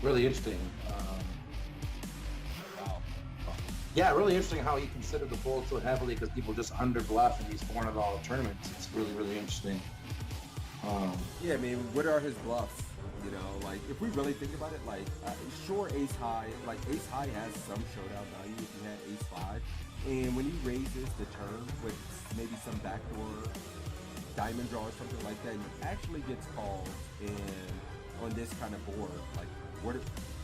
really interesting. Wow. Yeah, really interesting how he considered the fold so heavily because people just under bluff in these $400 tournaments. It's really interesting. Yeah, I mean, what are his bluffs? You know, like if we really think about it, like sure, ace high, like ace high has some showdown value if you had ace five, and when he raises the turn with maybe some backdoor diamond draw or something like that, he actually gets called in on this kind of board. Like,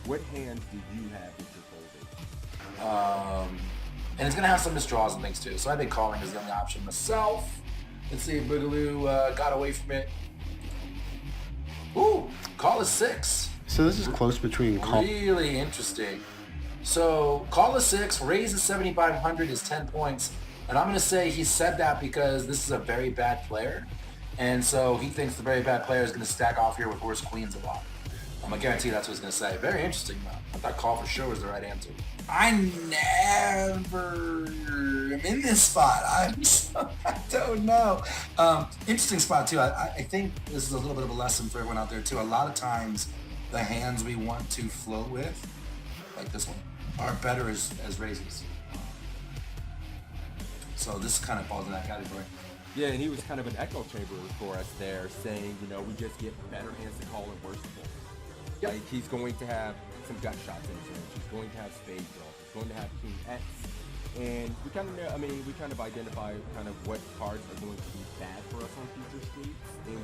what hands do you have that you're folding? And it's gonna have some misdraws and things too. So I think calling is the only option myself. Let's see if Boogaloo got away from it. Ooh, call is 6. So this is close between call. Really interesting. So call is 6, raise is 7,500 is 10 points. And I'm gonna say he said that because this is a very bad player. And so he thinks the very bad player is gonna stack off here with worse queens a lot. I'm gonna guarantee that's what he's gonna say. Very interesting though. I thought call for sure was the right answer. I never am in this spot. I don't know. Interesting spot too. I think this is a little bit of a lesson for everyone out there too. A lot of times the hands we want to float with, like this one, are better as raises. So this kind of falls in that category. Yeah, and he was kind of an echo chamber for us there, saying, you know, we just get better hands to call and worse to fold. Yep. Like he's going to have some gut shots in his range. He's going to have spade draws. He's going to have king X. And we kind of, I mean, we kind of identify kind of what cards are going to be bad for us on future streets, and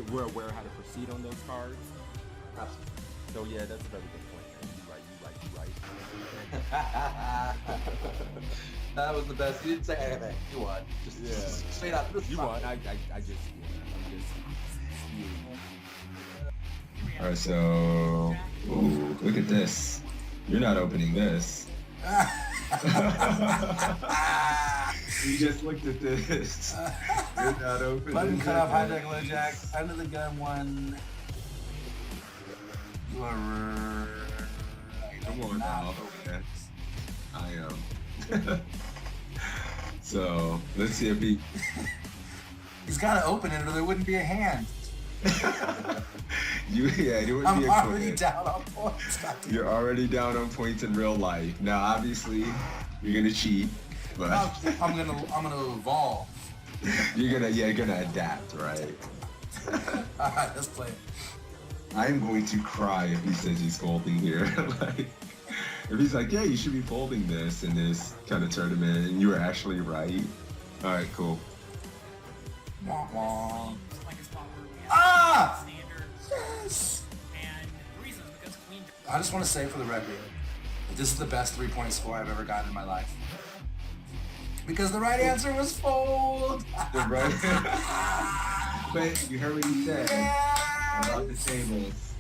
we're aware how to proceed on those cards. Absolutely. So yeah, that's a very good point, man. You right. That was the best. You didn't say anything. You won. Just straight up. You won. I'm just spewing. All right, so ooh, look at this. You're not opening this. You just looked at this. You're not opening. Button cut off, hijack, low jack, under the gun one. You are. Come on now. Okay. I am. So let's see if he. He's got to open it, or there wouldn't be a hand. It wouldn't be a I'm already equivalent. down on points. You're already down on points in real life. Now, obviously, you're gonna cheat, but I'm gonna evolve. you're gonna adapt, right? All right, let's play it. I'm going to cry if he says he's folding here. Like, if he's like, yeah, you should be folding this in this kind of tournament, and you were actually right. All right, cool. Wah, wah. Like a spot where we have Ah! standard. Yes. And the reason is because queen. I just want to say for the record that this is the best 3-point score I've ever gotten in my life. Because the right answer was fold. The right. But you heard what he said about the tables.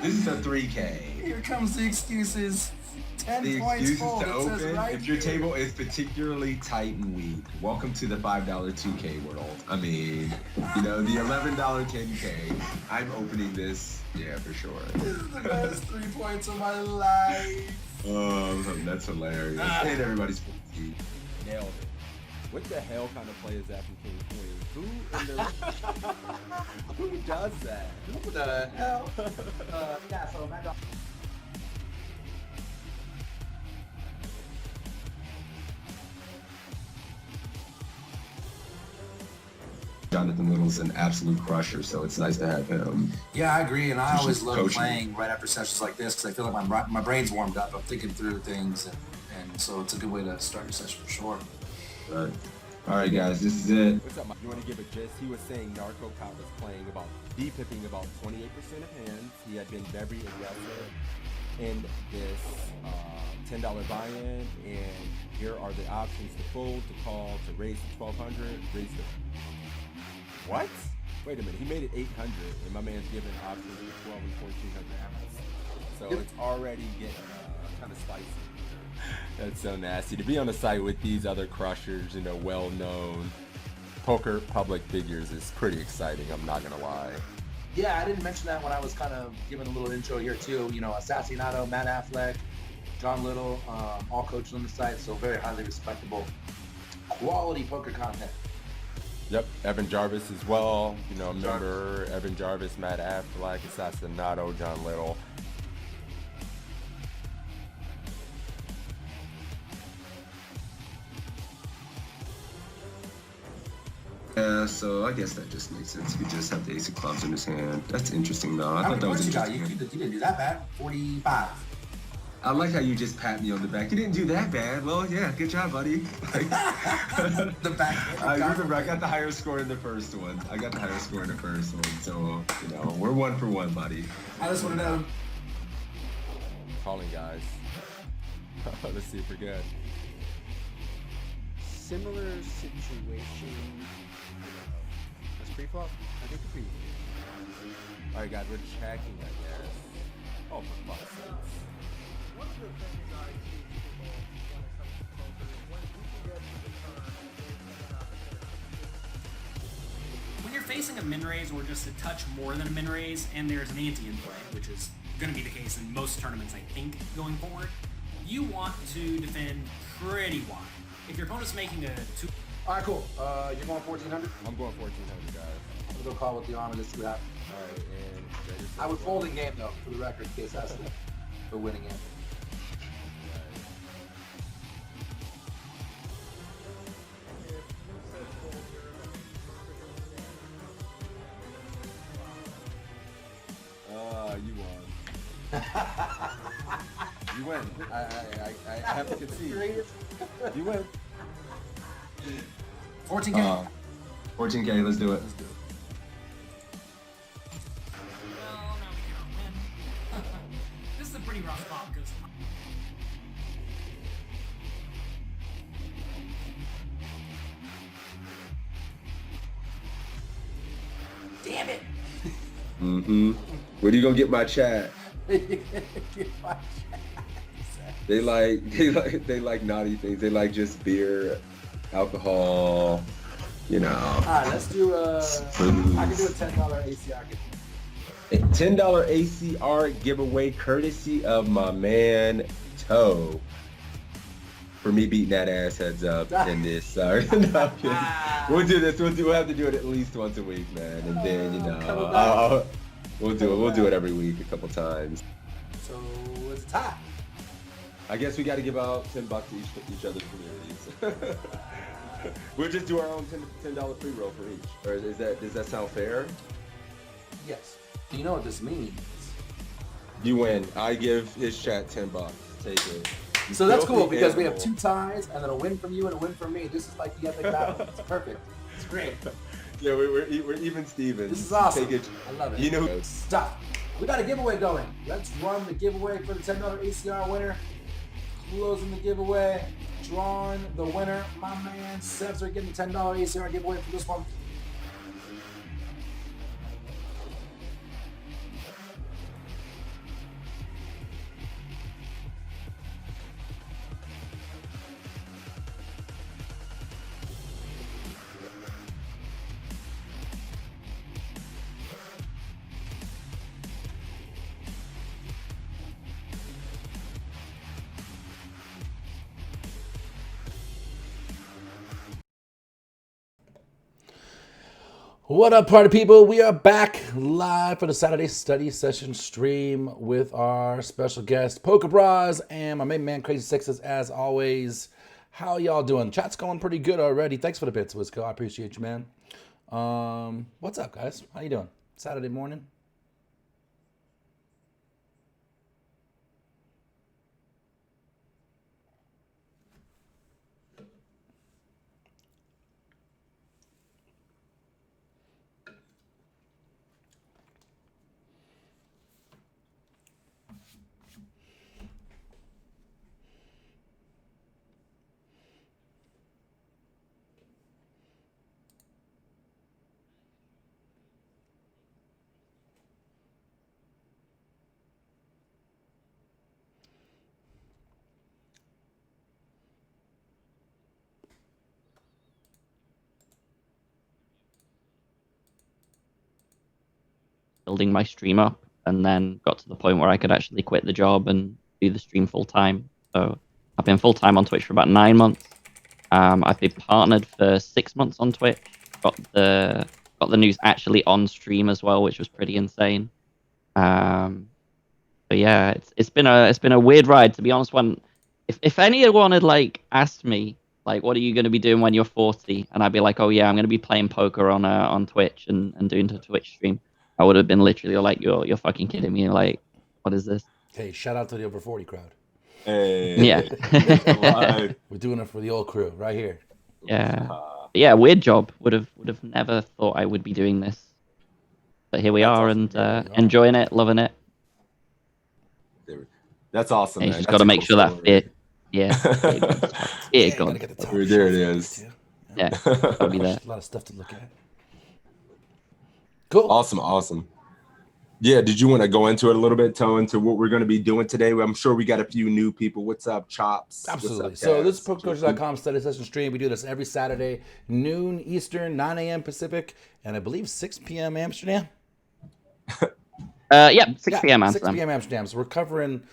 This is a 3K. Here comes the excuses. 10 The points excuses fold. to It says open right if your here. table is particularly tight and weak. Welcome to the $5 2K world. I mean, you know, the $11 10K. I'm opening this, yeah, for sure. This is the best 3 points of my life. That's hilarious. And everybody's 50. Nailed it. What the hell kind of play is that from King Queen? Who does that? What the hell? Yeah, so Mad Dog. Jonathan Little's an absolute crusher, so it's nice to have him. Yeah, I agree, and I He's always just love coaching. playing right after sessions like this because I feel like my brain's warmed up. I'm thinking through things, and so it's a good way to start your session for sure. Right. All right, guys, this is it. What's up, Mike? You want to give a gist? He was saying Narco Cop was playing about depipping about 28% of hands. He had been very aggressive in this $10 buy-in, and here are the options to fold, to call, to raise to 1,200, raise to... What? Wait a minute, he made it 800, and my man's giving options for 12 and 1,400. So it's already getting kind of spicy. That's so nasty. To be on a site with these other crushers, you know, well-known poker public figures is pretty exciting, I'm not gonna lie. Yeah, I didn't mention that when I was kind of giving a little intro here too. You know, Assassinato, Matt Affleck, John Little, all coaches on the site, so very highly respectable, quality poker content. Yep, Evan Jarvis as well. You know, remember Evan Jarvis, Matt Affleck, Assassinato, John Little. Yeah, so I guess that just makes sense. He just have the ace of clubs in his hand. That's interesting, though. I How thought many that was points you got? interesting. You didn't do that bad. 45. I like how you just pat me on the back. You didn't do that bad. Well, yeah, good job, buddy. Like, The back. I remember I got the higher score in the first one. So, you know, we're 1 for 1, buddy. I just want to know. Calling, guys. Let's see if we're good. Similar situation. That's pre-flop? I think pre. All right, guys, we're checking, I guess. Oh, for fuck's sakes. One of the things I teach people when it comes to poker is when you can get to the turn and there's an opportunity. When you're facing a min raise or just a touch more than a min raise, and there's an ante in play, which is going to be the case in most tournaments, I think, going forward, you want to defend pretty wide. If your opponent's making a 2. All right, cool. You're going 1400. I'm going 1400, guys. I'm gonna go call with the arm and just see what happens. All right, and I would fold in game though, for the record, in case that's the winning game. You won. You win. I have to concede. You win. 14K. 14K, let's do it. Let's do it. Well, no, we can't win. This is a pretty rough spot because Damn it. Mm-hmm. Where do you gonna get my chat? They like naughty things. They like just beer, alcohol, you know. All right, let's do I can do a $10 ACR giveaway. $10 ACR giveaway courtesy of my man Toe. For me beating that ass heads up in this. Sorry. No, I'm kidding. We'll do this. We'll have to do it at least once a week, man. And then, you know, we'll do it. We'll do it every week a couple times. So it's a tie. I guess we got to give out $10 to each other's communities. We'll just do our own $10 free roll for each. Or does that sound fair? Yes. Do you know what this means? You win. I give his chat $10. Take it. So that's cool Filthy because we have animal. 2 ties and then a win from you and a win from me. This is like the epic battle. It's perfect. It's great. Yeah, we're even Stevens. This is awesome. Take it. I love it. You know. Stop. We got a giveaway going. Let's run the giveaway for the $10 ACR winner. Closing the giveaway. Drawing the winner. My man Sebs are getting the $10 ACR giveaway for this one. What up, party people? We are back live for the Saturday study session stream with our special guest, PokerBrahs, and my main man, Crazy Sixes, as always. How y'all doing? Chat's going pretty good already. Thanks for the bits, Wisco. I appreciate you, man. What's up, guys? How you doing? Saturday morning? Building my stream up, and then got to the point where I could actually quit the job and do the stream full time. So I've been full time on Twitch for about 9 months. I've been partnered for 6 months on Twitch. Got the news actually on stream as well, which was pretty insane. But yeah, it's been a weird ride, to be honest. If anyone had like asked me Like, what are you going to be doing when you're 40? And I'd be like, oh yeah, I'm going to be playing poker on Twitch and doing a Twitch stream. I would have been literally like, you're fucking kidding me. Like, what is this? Hey, shout out to the over 40 crowd. Hey, Yeah. live. We're doing it for the old crew right here. Yeah. Yeah, weird job. Would have never thought I would be doing this. But here we are, and enjoying it, loving it. That's awesome, And you man. just That's got to a make cool sure that story. fit. Yeah. Fear Gotta gun. get the top There shelf it in is. too. Yeah. Gotta be there. A lot of stuff to look at. Cool. Awesome. Yeah, did you want to go into it a little bit, Toe, into what we're going to be doing today? I'm sure we got a few new people. What's up, Chops? Absolutely. What's up, So this is Cass? PokerCoach.com study session stream. We do this every Saturday, noon Eastern, 9 a.m. Pacific, and I believe 6 p.m. Amsterdam. Yeah, 6 p.m. 6 Amsterdam. p.m. Amsterdam. So we're covering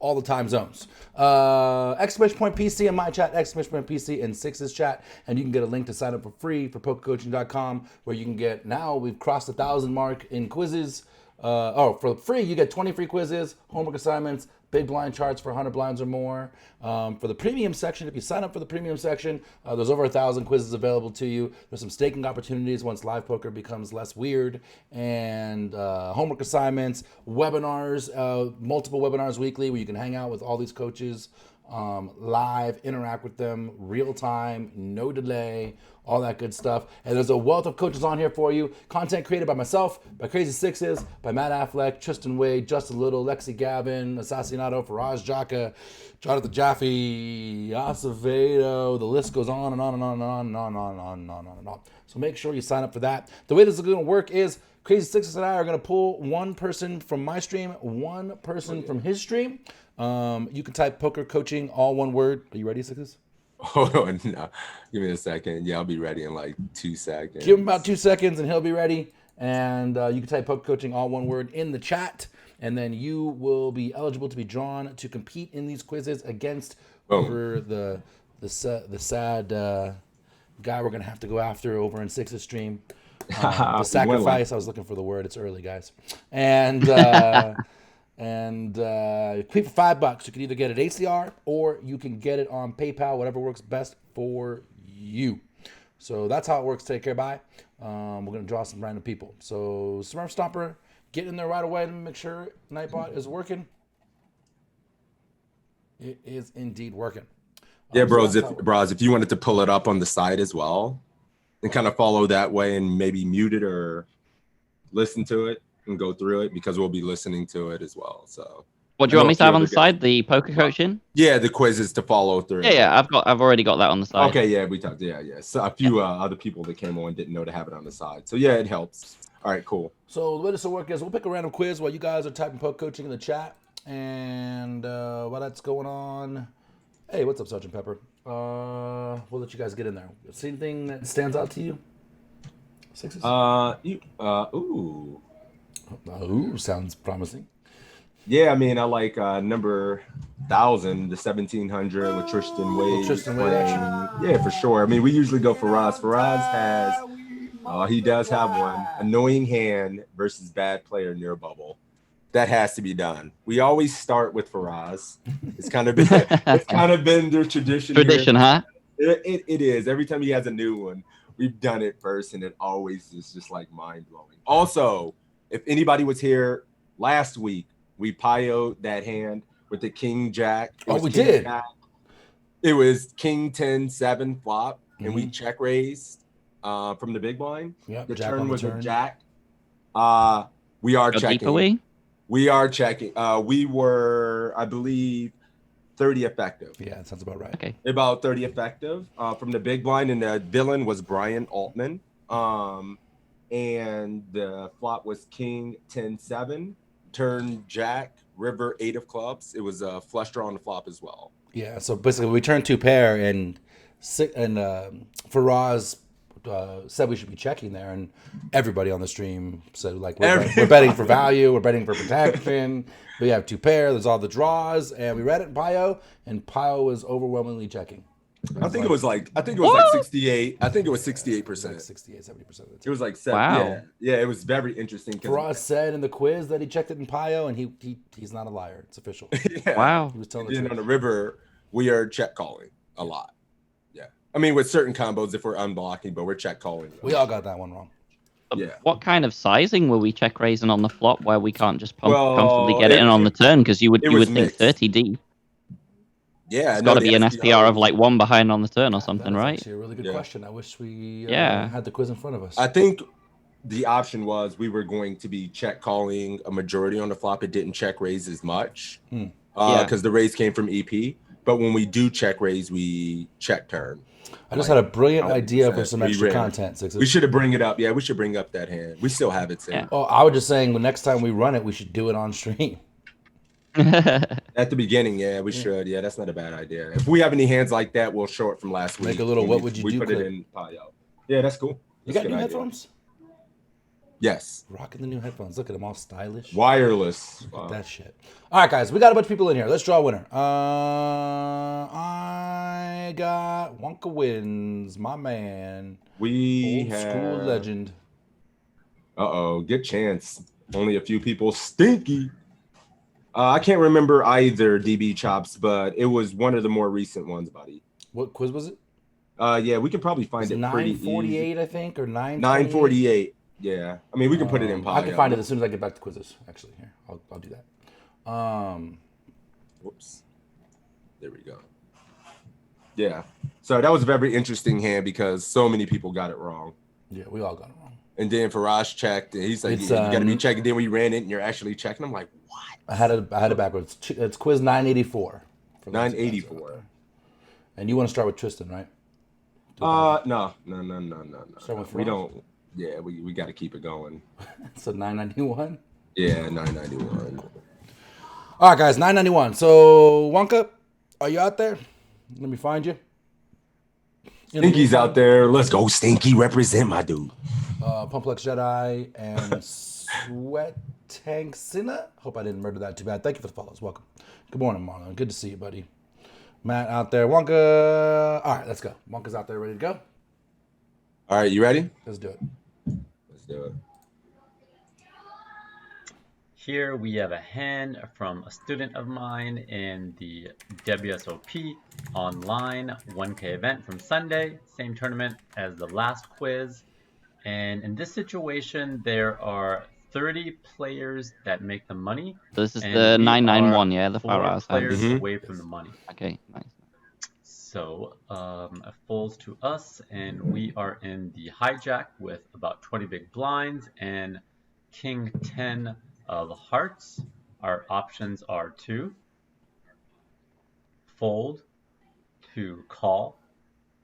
all the time zones. Exclamation point PC in my chat, exclamation point PC in Six's chat, and you can get a link to sign up for free for PokerCoaching.com, where you can get, now we've crossed the 1,000 mark in quizzes. For free, you get 20 free quizzes, homework assignments, big blind charts for 100 blinds or more. For the premium section, if you sign up for the premium section, there's over 1,000 quizzes available to you. There's some staking opportunities once live poker becomes less weird, and homework assignments, webinars, multiple webinars weekly where you can hang out with all these coaches live, interact with them, real time, no delay, all that good stuff. And there's a wealth of coaches on here for you. Content created by myself, by Crazy Sixes, by Matt Affleck, Tristan Wade, Justin Little, Lexi Gavin, Assassinato, Faraz Jaka, Jonathan Jaffe, Acevedo. The list goes on and on and on and on and on and on and on and on and on. So make sure you sign up for that. The way this is going to work is Crazy Sixes and I are going to pull one person from my stream, one person from his stream. You can type poker coaching, all one word. Are you ready, Sixes? Hold on. No. Give me a second. Yeah, I'll be ready in like 2 seconds. Give him about 2 seconds and he'll be ready. And you can type poker coaching, all one word, in the chat. And then you will be eligible to be drawn to compete in these quizzes against over the sad guy we're going to have to go after over in Six's stream. The sacrifice. I was looking for the word. It's early, guys. And compete for $5. You can either get it ACR or you can get it on PayPal, whatever works best for you. So that's how it works today, Care. We're going to draw some random people. So Smurf Stomper, get in there right away and make sure Nightbot is working. It is indeed working. Yeah, bros, if you wanted to pull it up on the side as well and kind of follow that way and maybe mute it or listen to it and go through it, because we'll be listening to it as well. So What do you want me to have on the side? The poker coaching? Yeah, the quizzes to follow through. Yeah, I've already got that on the side. Okay, yeah, we talked. Yeah. So a few other people that came on didn't know to have it on the side. So yeah, it helps. All right, cool. So the way this will work is we'll pick a random quiz while you guys are typing poker coaching in the chat, and while that's going on, hey, what's up, Sergeant Pepper? We'll let you guys get in there. See anything that stands out to you? Sixes? Ooh, sounds promising. Yeah, I mean, I like number 1,000, the 1,700 with Tristan Wade. Tristan Wade action. Yeah, for sure. I mean, we usually go for Faraz. Faraz has, he does have one, annoying hand versus bad player near bubble. That has to be done. We always start with Faraz. It's kind of been the tradition. Tradition, here. Huh? It is. Every time he has a new one, we've done it first, and it always is just like mind blowing. Also, if anybody was here last week, we pioed that hand with the King Jack. We did. Jack. It was King 10-7 flop, and we check raised from the big blind. Yep, the Jack turn on the was turn. a Jack. We are checking. We are checking. We were, I believe, 30 effective. Yeah, that sounds about right. Okay. About 30 effective from the big blind, and the villain was Brian Altman. And the flop was King 10-7, turn Jack, river 8 of clubs. It was a flush draw on the flop as well. Yeah, so basically we turned 2 pair, and Faraz said we should be checking there, and everybody on the stream said, like, we're betting for value, we're betting for protection. We have 2 pair, there's all the draws, and we read it in Pio, and Pio was overwhelmingly checking. I think it was like 68. I think it was 68%. Like 68, 70% of the time. It was like 7. Wow. Yeah, it was very interesting. Faraz said in the quiz that he checked it in Pio, and he's not a liar. It's official. Yeah. Wow. He was telling And the then truth. on the river, we are check calling a lot. Yeah. I mean, with certain combos, if we're unblocking, but we're check calling. We all got that one wrong. Yeah. What kind of sizing were we check raising on the flop where we can't just Well, comfortably get it in on the turn? Because you would was think mixed. 30 deep. Yeah, It's no, got to the be an SPR of like 1 behind on the turn or something, That is right? actually a really good question. I wish we Yeah. had the quiz in front of us. I think the option was we were going to be check calling a majority on the flop. It didn't check raise as much because the raise came from EP. But when we do check raise, we check turn. I just had a brilliant 100%. idea for some extra ran. content. Sixes. We should have bring it up. Yeah, we should bring up that hand. We still have it saved. Yeah. Oh, I was just saying, the next time we run it, we should do it on stream. At the beginning, yeah, we should. Yeah, that's not a bad idea. If we have any hands like that, we'll show it from last week. Make a little when what would you we do put clip. it in Payo. Yeah, that's cool. You That's got a good new idea. headphones? Yes. Rocking the new headphones. Look at them, all stylish. Wireless. Look at that shit. All right, guys, we got a bunch of people in here. Let's draw a winner. I got Wonka wins, my man. We Old have school legend. Good chance. Only a few people. Stinky. I can't remember either DB chops, but it was one of the more recent ones, buddy. What quiz was it? Yeah, we can probably find it pretty easy. 948, I think, or 948. Yeah. I mean, we can put it in Payo. I can find it as soon as I get back to quizzes. Actually, here, I'll do that. Whoops. There we go. Yeah. So that was a very interesting hand because so many people got it wrong. Yeah, we all got it wrong. And then Faraj checked, and he's like, It's, you got to be checking. Then we ran it, and you're actually checking. I'm like, what? I had it backwards. It's quiz 984. 984. And you want to start with Tristan, right? No. Start with We Faraj? don't. Yeah, we got to keep it going. So 991. Yeah, 991. All right, guys, 991. So Wonka, are you out there? Let me find you. Stinky's out there. Let's go, Stinky. Represent my dude. Pumplex Jedi and Sweat Tank Sinna. Hope I didn't murder that too bad. Thank you for the follows. Welcome. Good morning, Marlon. Good to see you, buddy. Matt out there. Wonka. All right, let's go. Wonka's out there, ready to go. All right, you ready? Let's do it. Let's do it. Here we have a hand from a student of mine in the WSOP online 1K event from Sunday, same tournament as the last quiz. And in this situation, there are 30 players that make the money. So this is and the we 991, are yeah, the 4 Farraz hand. players away from the money. Okay, nice. So it falls to us, and we are in the hijack with about 20 big blinds and King 10 of hearts. Our options are to fold, to call,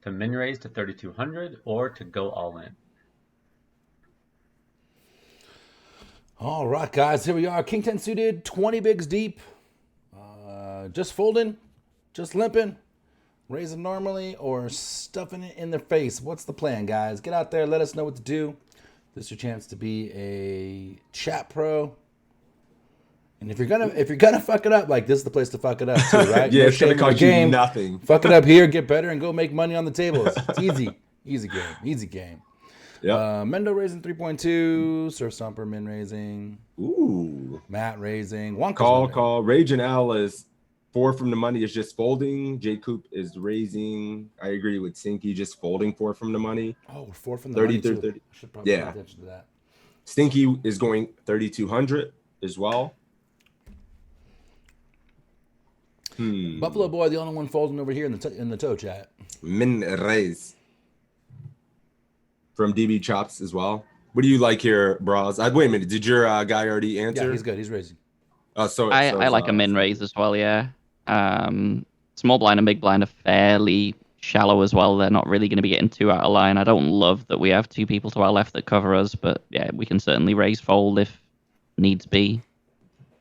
to min raise to 3,200, or to go all in. All right, guys, here we are. King 10 suited, 20 bigs deep. Just folding, just limping, raising normally, or stuffing it in their face. What's the plan, guys? Get out there, let us know what to do. This is your chance to be a chat pro. And if you're gonna fuck it up, like this is the place to fuck it up too, right? Yeah, No it's gonna shame in the cost you game. nothing. Fuck it up here, get better, and go make money on the tables. It's easy, easy game. Yeah. Mendo raising 3.2, Surf Stomper min raising, Ooh. Matt raising, Wonka's Call, wondering. call. Raging Al is 4 from the money is just folding. J Coop is raising. I agree with Stinky, just folding 4 from the money. Oh, we're 4 from the 30, money too. 30. I should probably Yeah. pay attention to that. Stinky is going 3,200 as well. Buffalo Boy, the only one folding over here in the toe chat. Min raise from DB Chops as well. What do you like here, Bras? Wait a minute. Did your guy already answer? Yeah, he's good. He's raising. I like a min raise as well, yeah. Small blind and big blind are fairly shallow as well. They're not really going to be getting too out of line. I don't love that we have 2 people to our left that cover us, but yeah, we can certainly raise fold if needs be.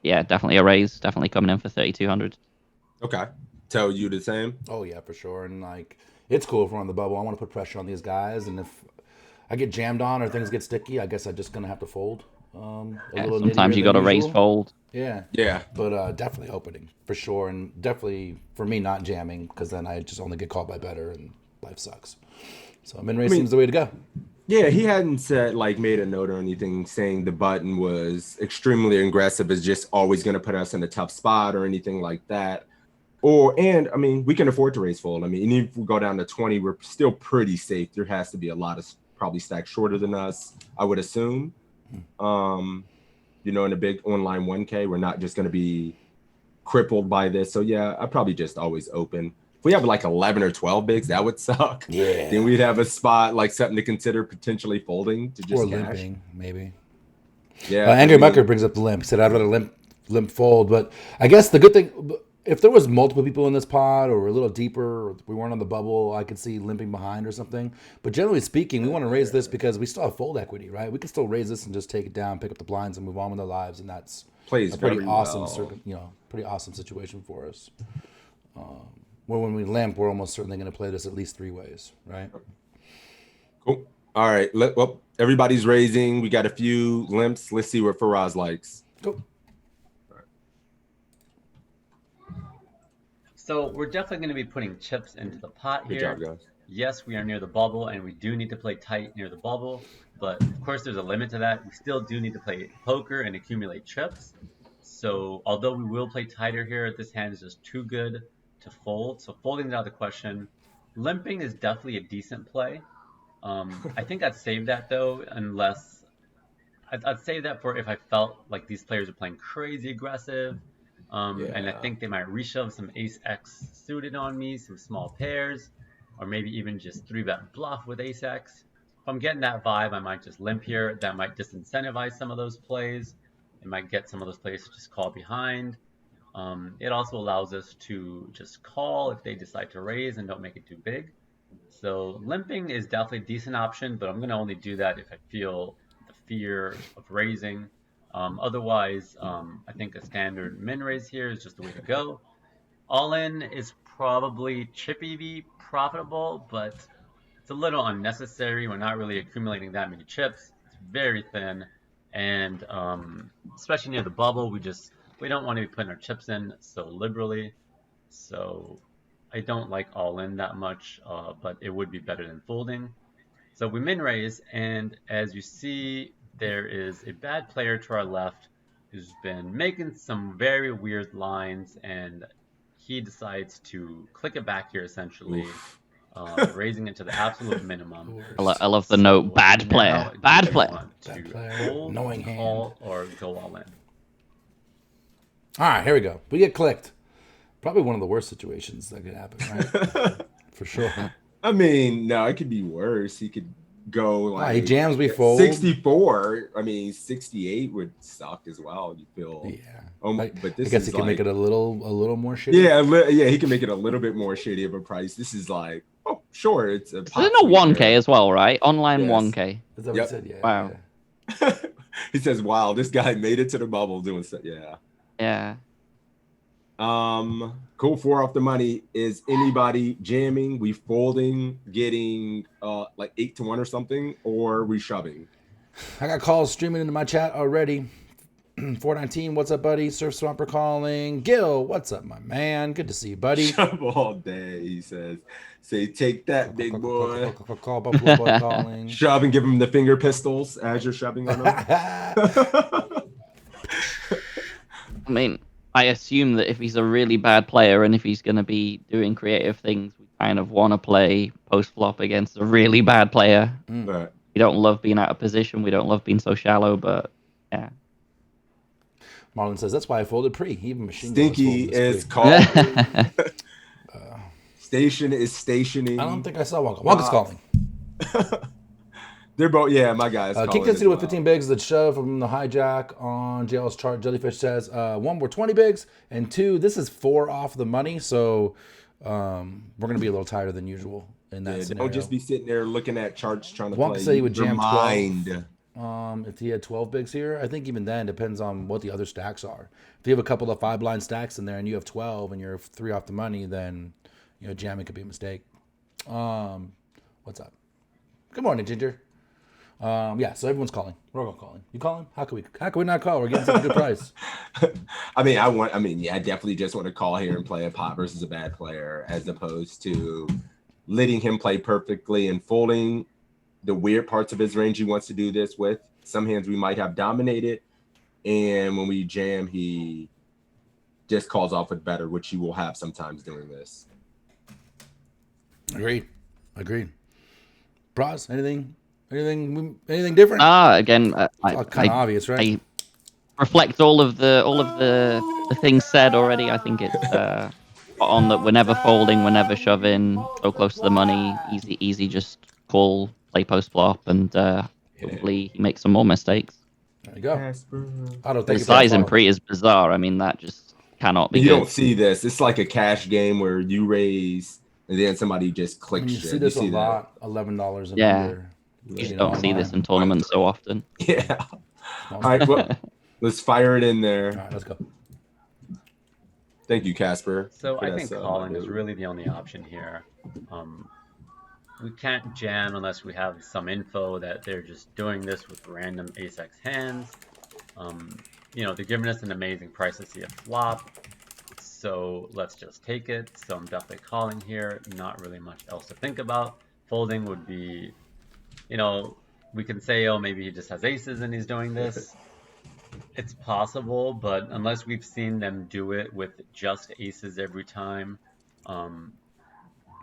Yeah, definitely a raise. Definitely coming in for 3,200. Okay. Tell you the same? Oh, yeah, for sure. And, like, it's cool if we're on the bubble. I want to put pressure on these guys. And if I get jammed on or things get sticky, I guess I'm just going to have to fold. Sometimes you got to raise fold. Yeah. Yeah. But definitely opening, for sure. And definitely, for me, not jamming, because then I just only get called by better and life sucks. So min raise seems the way to go. Yeah, he hadn't said, made a note or anything saying the button was extremely aggressive, is just always going to put us in a tough spot or anything like that. And I mean, we can afford to raise fold. I mean, even if we go down to 20, we're still pretty safe. There has to be a lot of probably stacks shorter than us, I would assume. You know, in a big online 1K, we're not just going to be crippled by this. So yeah, I probably just always open. If we have like 11 or 12 bigs, that would suck. Yeah. Then we'd have a spot like something to consider potentially folding to just Or cash. limping, maybe. Yeah. Andrew Mucker brings up the limp. He said, I'd rather limp fold. But I guess the good thing, if there was multiple people in this pod or a little deeper, or we weren't on the bubble, I could see limping behind or something. But generally speaking, we want to raise this because we still have fold equity, right? We can still raise this and just take it down, pick up the blinds, and move on with our lives. And that's Plays a pretty very awesome, well. pretty awesome situation for us. Where when we limp, we're almost certainly going to play this at least 3 ways, right? Cool. All right. Well, everybody's raising. We got a few limps. Let's see what Faraz likes. Cool. So we're definitely going to be putting chips into the pot Good here. job, guys. Yes, we are near the bubble, and we do need to play tight near the bubble. But of course, there's a limit to that. We still do need to play poker and accumulate chips. So although we will play tighter here, this hand is just too good to fold. So folding is out of the question. Limping is definitely a decent play. I think I'd save that though, unless I'd save that for if I felt like these players are playing crazy aggressive. And I think they might reshove some ace X suited on me, some small pairs, or maybe even just 3-bet bluff with ace X. If I'm getting that vibe, I might just limp here. That might disincentivize some of those plays. It might get some of those players to just call behind. It also allows us to just call if they decide to raise and don't make it too big. So limping is definitely a decent option, but I'm going to only do that if I feel the fear of raising. Otherwise, I think a standard min raise here is just the way to go. All in is probably chip EV profitable, but it's a little unnecessary. We're not really accumulating that many chips. It's very thin, and especially near the bubble, we don't want to be putting our chips in so liberally. So I don't like all in that much, but it would be better than folding. So we min raise, and as you see, there is a bad player to our left who's been making some very weird lines, and he decides to click it back here essentially, raising it to the absolute minimum. I love the note, bad player. Bad player. Bad player. Knowing Knowing hand. call or go all in. All right, here we go. We get clicked. Probably one of the worst situations that could happen, right? For sure. I mean, no, it could be worse. He could go like he jams, we fold. 64. I mean, 68 would suck as well. You feel, yeah. But this I guess is he can like, make it a little more shitty. Yeah, he can make it a little bit more shitty of a price. This is like, oh, sure, it's a. It's in a 1K as well, right? Online 1K. Is that what he said? Yeah. Wow. Yeah. He says, "Wow, this guy made it to the bubble doing stuff." Yeah. Yeah. Cool. 4 off the money. Is anybody jamming? We folding, getting like 8-1 or something, or we shoving? I got calls streaming into my chat already. 419, what's up, buddy? Surf Swamper calling. Gil, what's up, my man? Good to see you, buddy. Shove all day, he says. Say, take that, big boy. Call Buffalo Boy calling. Shove and give him the finger pistols as you're shoving on him. I mean, I assume that if he's a really bad player and if he's going to be doing creative things, we kind of want to play post-flop against a really bad player. Right. We don't love being out of position. We don't love being so shallow, but yeah. Marlon says, that's why I folded pre. Even machine Stinky is calling. Station is stationing. I don't think I saw Wonka. Wonka's calling. They're both, yeah, my guys. King Consider with 15 bigs that shove from the hijack on JL's chart. Jellyfish says, 1, we're 20 bigs, and 2, this is 4 off the money, so we're going to be a little tighter than usual in that scenario. Don't just be sitting there looking at charts trying to Wonka play. said he would jam 12. If he had 12 bigs here, I think even then depends on what the other stacks are. If you have a couple of 5-blind stacks in there and you have 12 and you're 3 off the money, then jamming could be a mistake. What's up? Good morning, Ginger. Yeah, so everyone's calling. We're all calling. You calling? How can we not call? We're getting such a good price. I definitely just want to call here and play a pot versus a bad player as opposed to letting him play perfectly and folding the weird parts of his range he wants to do this with. Some hands we might have dominated, and when we jam, he just calls off with better, which you will have sometimes doing this. Agreed. Brahs, anything different? Again, It's all kind of obvious, right? I reflect all of the things said already. I think it's spot on that we're never folding, we're never shoving, so close to the money, easy, just call, play post flop, and hopefully he makes some more mistakes. There you go. I don't The think size in pre is bizarre. I mean, that just cannot be You good. don't see this. It's like a cash game where you raise and then somebody just clicks. You see this a lot. $11 and under. You just don't see this in tournaments so often. Yeah. All right, well, let's fire it in there. All right, let's go. Thank you, Casper. So I think calling is really the only option here. We can't jam unless we have some info that they're just doing this with random ace-x hands. You know, they're giving us an amazing price to see a flop, so let's just take it. So I'm definitely calling here. Not really much else to think about. Folding would be, you know, we can say, oh, maybe he just has aces and he's doing this. It's possible, but unless we've seen them do it with just aces every time,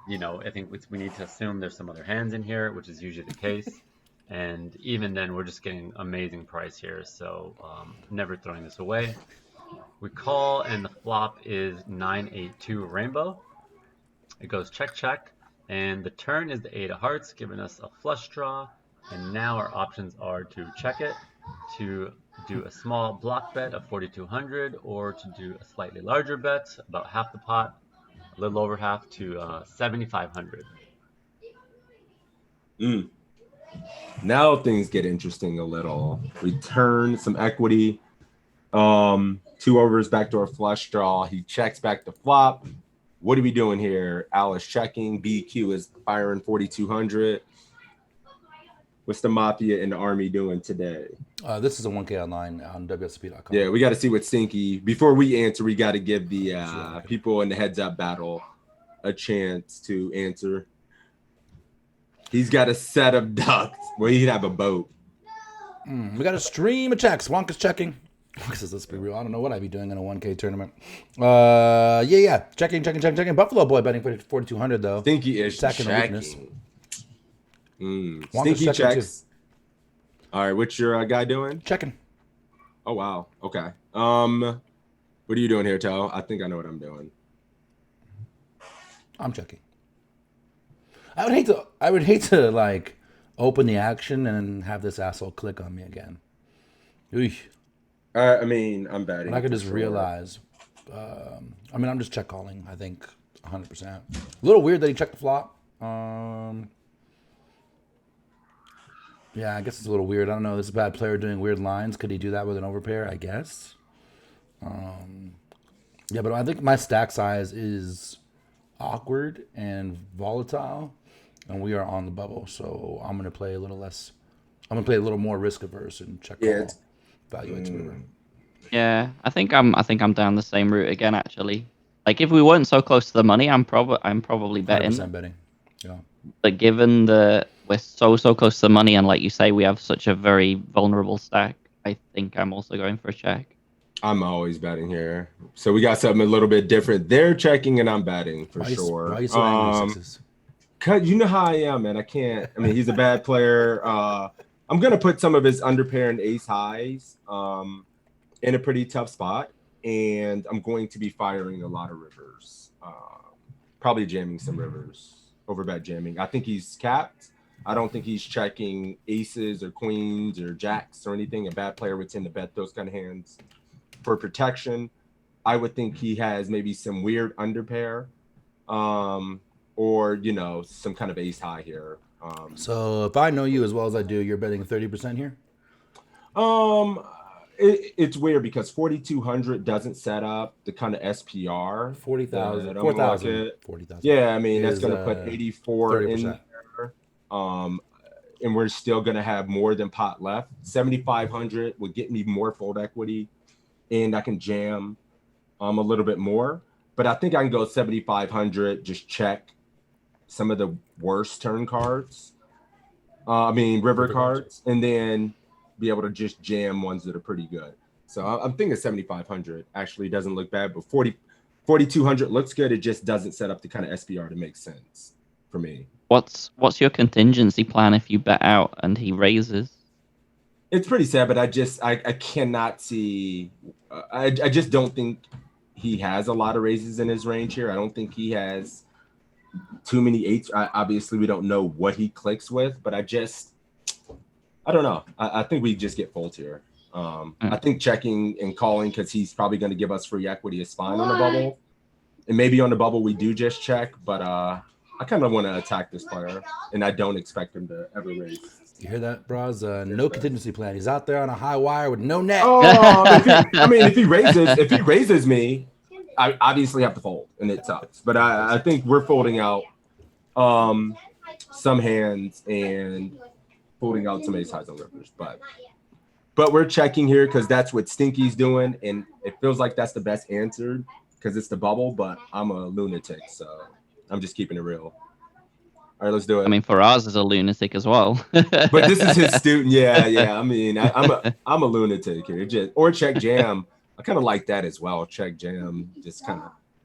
you know, I think we need to assume there's some other hands in here, which is usually the case. And even then, we're just getting amazing price here, so never throwing this away. We call, and the flop is 9-8-2 rainbow. It goes check, check, and the turn is the 8 of hearts, giving us a flush draw. And now our options are to check it, to do a small block bet of 4,200, or to do a slightly larger bet, about half the pot, a little over half, to 7,500. Now things get interesting a little. Return some equity. 2 overs, backdoor flush draw. He checks back the flop. What are we doing here? Al is checking. BQ is firing 4,200. What's the Mafia and the Army doing today? This is a 1K online on WSP.com. Yeah, we got to see what Stinky. Before we answer, we got to give the people in the heads up battle a chance to answer. He's got a set of ducks. Well, he'd have a boat. We got a stream of checks. Wonka's checking. Wonka says, let's be real. I don't know what I'd be doing in a 1K tournament. Yeah. Checking. Buffalo Boy betting for 4,200 though. Stinky is Second checking. Stinky checks. All right, what's your guy doing? Checking. Oh wow. Okay. What are you doing here, Toe? I think I know what I'm doing. I'm checking. I would hate to like open the action and have this asshole click on me again. Eesh. I mean, I'm betting. And I could just realize. I mean, I'm just check calling. I think 100%. A little weird that he checked the flop. Yeah, I guess it's a little weird. I don't know. This is a bad player doing weird lines. Could he do that with an overpair? I guess. Yeah, but I think my stack size is awkward and volatile, and we are on the bubble. So I'm gonna play a little less. I'm gonna play a little more risk averse and check call. Value into river. Yeah, I think I'm down the same route again. Actually, like if we weren't so close to the money, I'm probably betting. 100% betting. Yeah. But given that we're so close to the money, and like you say, we have such a very vulnerable stack, I think I'm also going for a check. I'm always betting here. So we got something a little bit different. They're checking and I'm betting for sure. Why are you so angry, Sixes? Cause you know how I am, man. I can't. I mean, he's a bad player. I'm gonna put some of his underpair and ace highs in a pretty tough spot, and I'm going to be firing a lot of rivers. Probably jamming some rivers. Overbet jamming. I think he's capped. I don't think he's checking aces or queens or jacks or anything. A bad player would tend to bet those kind of hands for protection. I would think he has maybe some weird underpair, or you know, some kind of ace high here. So if I know you as well as I do, you're betting 30% here? It's weird because 4,200 doesn't set up the kind of SPR. 40,000. 40,000. Yeah, I mean, that's going to put 84 30%. In there. And we're still going to have more than pot left. 7,500 would get me more fold equity, and I can jam a little bit more. But I think I can go 7,500, just check some of the worst turn cards. River cards, and then be able to just jam ones that are pretty good. So I'm thinking 7,500 actually doesn't look bad, but 4,200 looks good. It just doesn't set up the kind of SPR to make sense for me. What's your contingency plan if you bet out and he raises? It's pretty sad, but I cannot see. I just don't think he has a lot of raises in his range here. I don't think he has too many eights. Obviously, we don't know what he clicks with, but I don't know. I think we just get fold here. I think checking and calling because he's probably going to give us free equity is fine on the bubble, and maybe on the bubble we do just check. But I kind of want to attack this player, and I don't expect him to ever raise. You hear that, bros? No contingency plan. He's out there on a high wire with no net. Oh, if he raises me, I obviously have to fold, and it sucks. But I think we're folding out some hands and folding out some ace highs on rivers. But we're checking here because that's what Stinky's doing, and it feels like that's the best answer because it's the bubble. But I'm a lunatic, so I'm just keeping it real. All right, let's do it. I mean, Faraz is a lunatic as well. But this is his student. Yeah. I mean, I'm a lunatic here. Or check jam. I kind of like that as well. Check jam.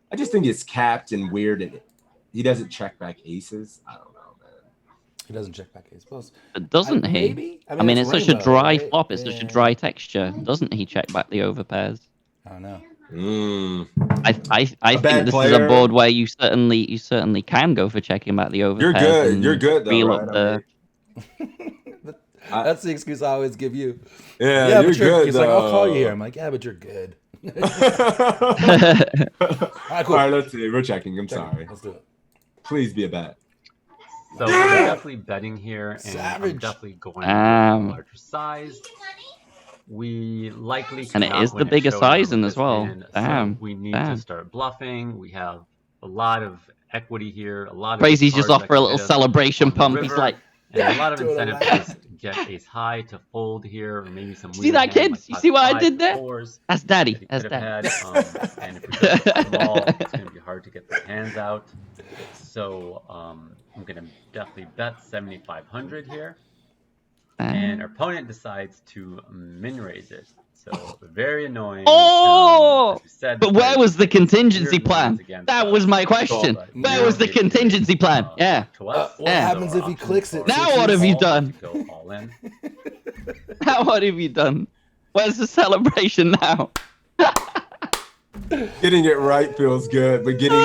I just think it's capped and weird, and he doesn't check back aces. I don't know, man. He doesn't check back aces. Well, But doesn't he? maybe? I mean, it's such a rainbow, dry right? flop. It's such a dry texture. Doesn't he check back the overpairs? I don't know. I think bad this is player. a board where you certainly can go for checking back the overpairs. You're good. and You're good, though, reel right? up the. That's the excuse I always give you. Yeah, you're but good. He's like, I'll call you though. here. I'm like, yeah, but you're good. All right, cool. right, let's see. We're checking. I'm sorry. Let's do it. Please be a bet. So we're definitely betting here, and Savage. I'm definitely going with Damn. a larger size. We likely And it cannot is the win a bigger showdown size in with as this well. hand, so Damn, we need damn. to start bluffing. We have a lot of equity here. A lot of Crazy's just cards off that for a can little hit us celebration on the pump. He's river, like, and a lot of do it incentive on to just get ace high to fold here, or maybe some See weird that, hand kids? like You pot see what I five did or there? fours that's daddy. that he That's could have daddy. had. And if we go small, it's going to be hard to get the hands out. So I'm going to definitely bet 7,500 here. And our opponent decides to min raise it. So very annoying. Oh! As we said, But where was the contingency weird plan? moves against That us. was my question. But Where was the it is, contingency plan? Yeah. to us. What Yeah. happens if he our clicks it? options Now are what have you all done? to go all in. Now what have you done? Where's the celebration now? Getting it right feels good, but getting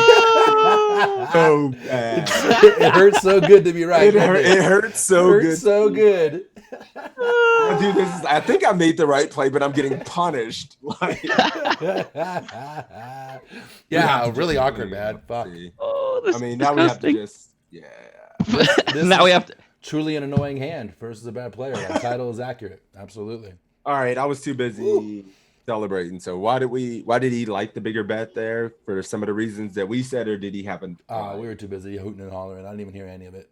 so bad. It hurts so good to be right. It hurts so hurts good. so good. Dude, I think I made the right play, but I'm getting punished. Like, Yeah, really awkward, man. Fuck. Oh, this I is mean, now we have to disgusting. just, Now we have to. Truly an annoying hand versus a bad player. That title is accurate. Absolutely. All right, I was too busy celebrating. So why did he like the bigger bet there for some of the reasons that we said, or did he happen? We were too busy hooting and hollering. I didn't even hear any of it.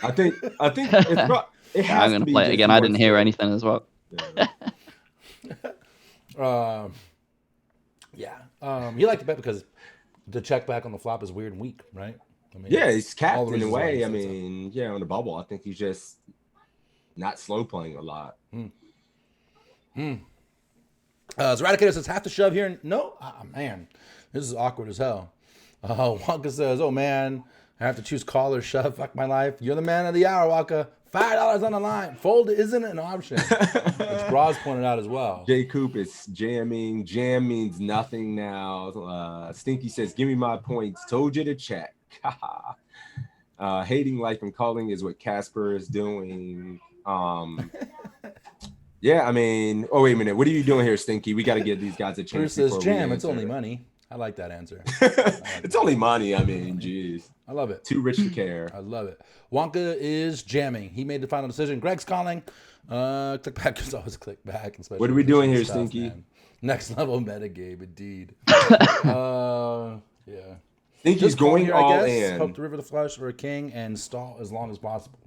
I think it has I'm gonna to be play it just again. I didn't more hear so. anything as well. He liked to bet because the check back on the flop is weird and weak, right? I mean, Yeah, he's capped all the in a reasons why he way. I said so. mean, yeah, on the bubble, I think he's just not slow playing a lot. Zeradicator says, have to shove here. No? Man, this is awkward as hell. Wonka says, oh, man, I have to choose call or shove. Fuck my life. You're the man of the hour, Wonka. $5 on the line. Fold isn't an option. Which Bras pointed out as well. J Coop is jamming. Jam means nothing now. Stinky says, give me my points. Told you to check. Hating life and calling is what Casper is doing. Yeah, I mean, oh, wait a minute. What are you doing here, Stinky? We got to give these guys a chance. Bruce says, before we jam, it's answer. only money. I like that answer. It's only money. I mean, geez. I love it. Too rich to care. I love it. Wonka is jamming. He made the final decision. Greg's calling. Click back is always click back. What are we doing here, stuff, Stinky? man. Next level metagame, indeed. Yeah. Stinky's Just call going here, all I guess. in. Hope to river the flush for a king and stall as long as possible.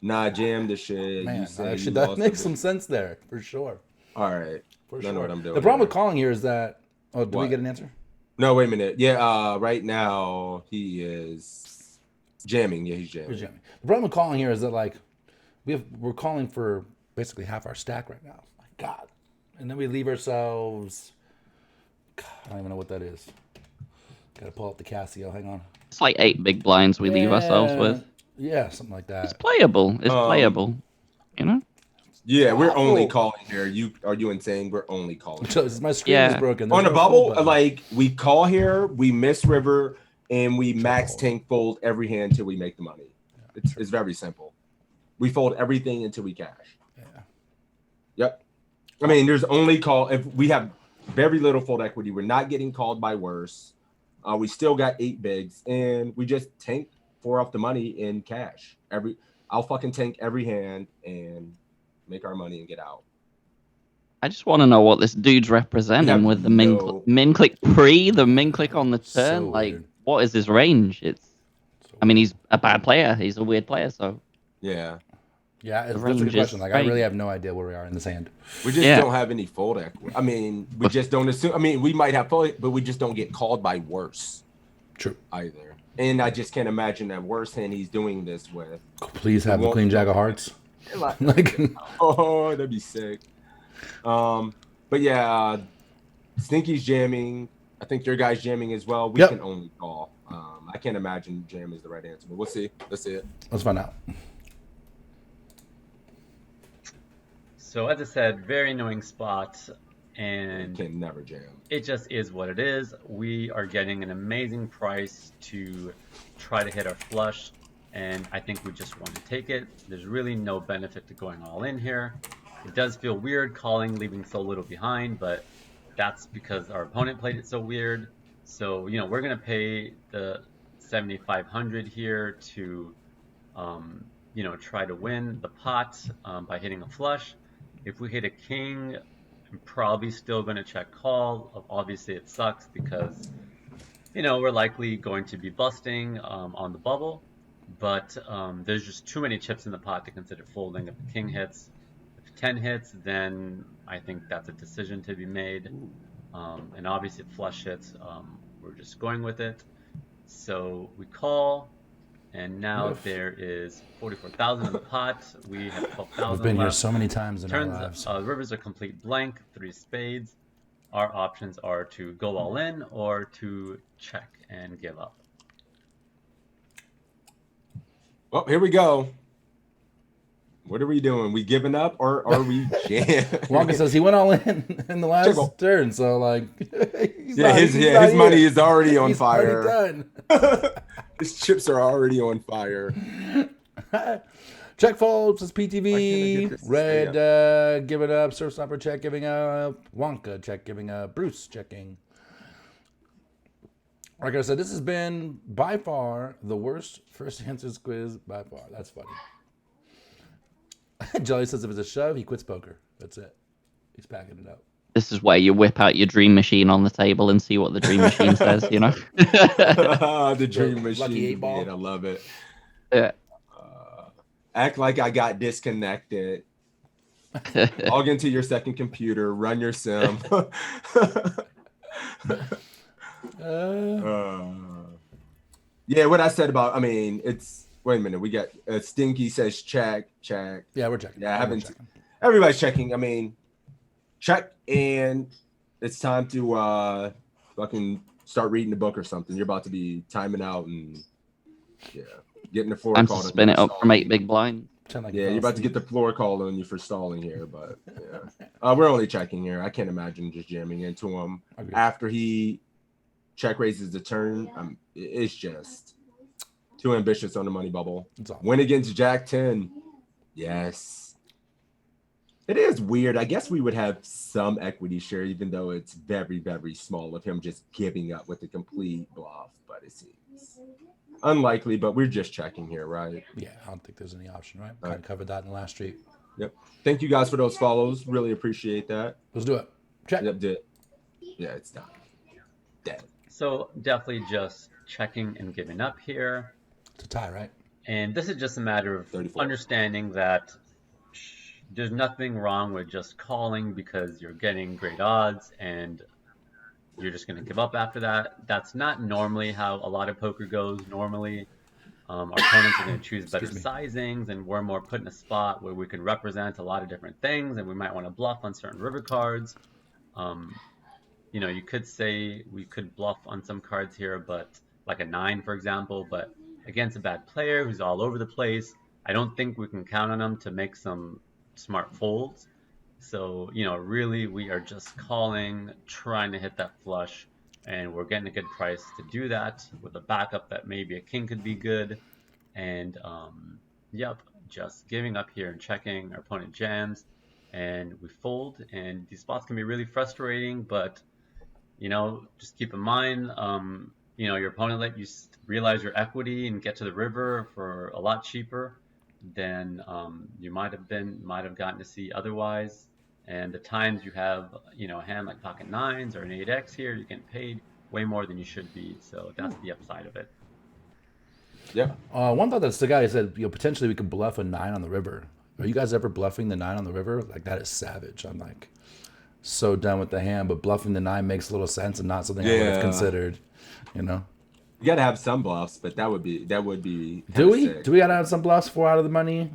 Nah, jam the shit. Man, you said actually, you that lost makes a some bit. sense there, for sure. All right. For I sure. know what I'm doing. The problem with here. calling here is that. Oh, do we What? get an answer? No, wait a minute. Yeah, right now he is jamming. Yeah, he's jamming. We're jamming. The problem with calling here is that like we're calling for basically half our stack right now. My God. And then we leave ourselves. God, I don't even know what that is. Gotta pull up the Casio. Hang on. It's like 8 big blinds we leave ourselves with. Yeah, something like It's that. playable. It's playable. You know? Yeah, we're only Awful. calling here. Are you insane? We're only calling. So my screen is Yeah. broken. On There's a no bubble, fold button. like we call here, we miss river, and we max fold. tank fold every hand until we make the money. It's very simple. We fold everything until we cash. Yeah. Yep. I mean, there's only call if we have very little fold equity. We're not getting called by worse. We still got 8 bigs, and we just tank 4 off the money in cash. I'll fucking tank every hand and make our money and get out. I just want to know what this dude's representing have with the no- min click pre, the min click on the So turn. Like, weird. what is his range? I mean, he's a bad player. He's a weird player. So Yeah. Yeah, that's a range good is question. Like, I really strange. have no idea where we are in this hand. We just Yeah. don't have any fold equity. I mean, we just don't assume. I mean, we might have fold, but we just don't get called by worse True. either. And I just can't imagine that worse hand he's doing this with. Please have the won't- Queen Jack of Hearts. Like, oh, that'd be sick. But yeah, Stinky's jamming. I think your guy's jamming as well. We Yep. can only call. I can't imagine jam is the right answer, but we'll see. Let's see it. Let's find out. So as I said, very annoying spot, You and can never jam. it just is what it is. We are getting an amazing price to try to hit our flush, and I think we just want to take it. There's really no benefit to going all in here. It does feel weird calling, leaving so little behind, but that's because our opponent played it so weird. So, you know, we're going to pay the 7,500 here to, you know, try to win the pot by hitting a flush. If we hit a king, I'm probably still going to check call. Obviously, it sucks because, you know, we're likely going to be busting on the bubble. But there's just too many chips in the pot to consider folding. If the king hits, if 10 hits, then I think that's a decision to be made. And obviously, if flush hits, we're just going with it. So we call, and now there is 44,000 in the pot. We have 12,000 We've been here left. so many times in our Turns, lives. rivers are complete blank, 3 spades. Our options are to go all in or to check and give up. Well, here we go. What are we doing? We giving up or are we jam? Wonka says he went all in the last Check. turn, so like, His money is already on He's fire. already done. His chips are already on fire. Check fold says Why can't I PTV. get this? Red giving up. Surf Sniper check giving up. Wonka check giving up. Bruce checking. Like I said, this has been by far the worst first answers quiz by far. That's funny. Jelly says if it's a shove, he quits poker. That's it. He's packing it up. this is where you whip out your dream machine on the table and see what the dream machine says. You know. The dream Lucky machine. 8-ball. Man, I love it. Yeah. Act like I got disconnected. Log into your second computer. Run your sim. Yeah, what I said about, I mean, it's, wait a minute. We got Stinky says check. Yeah, we're checking. Yeah, I We're haven't. checking. Everybody's checking. I mean, check, and it's time to fucking start reading the book or something. You're about to be timing out and getting the floor Time to call. spin it up from 8 big blind. Sound like Yeah, fell you're about to asleep. get the floor call on you for stalling here, but yeah, we're only checking here. I can't imagine just jamming into him Agreed. after he check raises the turn. It's just too ambitious on the money bubble. That's all. Win against Jack 10. Yes. It is weird. I guess we would have some equity share, even though it's very, very small of him just giving up with a complete bluff. But it seems unlikely, but we're just checking here, right? Yeah, I don't think there's any option, right? All Kind of covered that in the last street. Yep. Thank you guys for those follows. Really appreciate that. Let's do it. Check. Yep, did. Yeah, it's done. Dead. So definitely just checking and giving up here. It's a tie, right? And this is just a matter of 34. understanding that there's nothing wrong with just calling because you're getting great odds and you're just going to give up after that. That's not normally how a lot of poker goes. Normally, Our opponents are going to choose better sizings, and we're more put in a spot where we can represent a lot of different things, and we might want to bluff on certain river cards. You know, you could say we could bluff on some cards here, but like a 9, for example, but against a bad player who's all over the place, I don't think we can count on him to make some smart folds. So, you know, really we are just calling, trying to hit that flush, and we're getting a good price to do that with a backup that maybe a king could be good. And yep, just giving up here and checking. Our opponent jams and we fold, and these spots can be really frustrating, but you know, just keep in mind, you know, your opponent let you realize your equity and get to the river for a lot cheaper than you might have gotten to see otherwise. And the times you have, you know, a hand like pocket 9s or an 8x here, you're getting paid way more than you should be. So that's the upside of it. Yeah. One thought that stuck out, he said, you know, potentially we could bluff a 9 on the river. Are you guys ever bluffing the 9 on the river? Like, that is savage. I'm like so done with the hand, but bluffing the 9 makes a little sense and not something I would have considered, you know. You gotta have some bluffs, but that would be Do we? sick. Do we gotta have some bluffs 4 out of the money?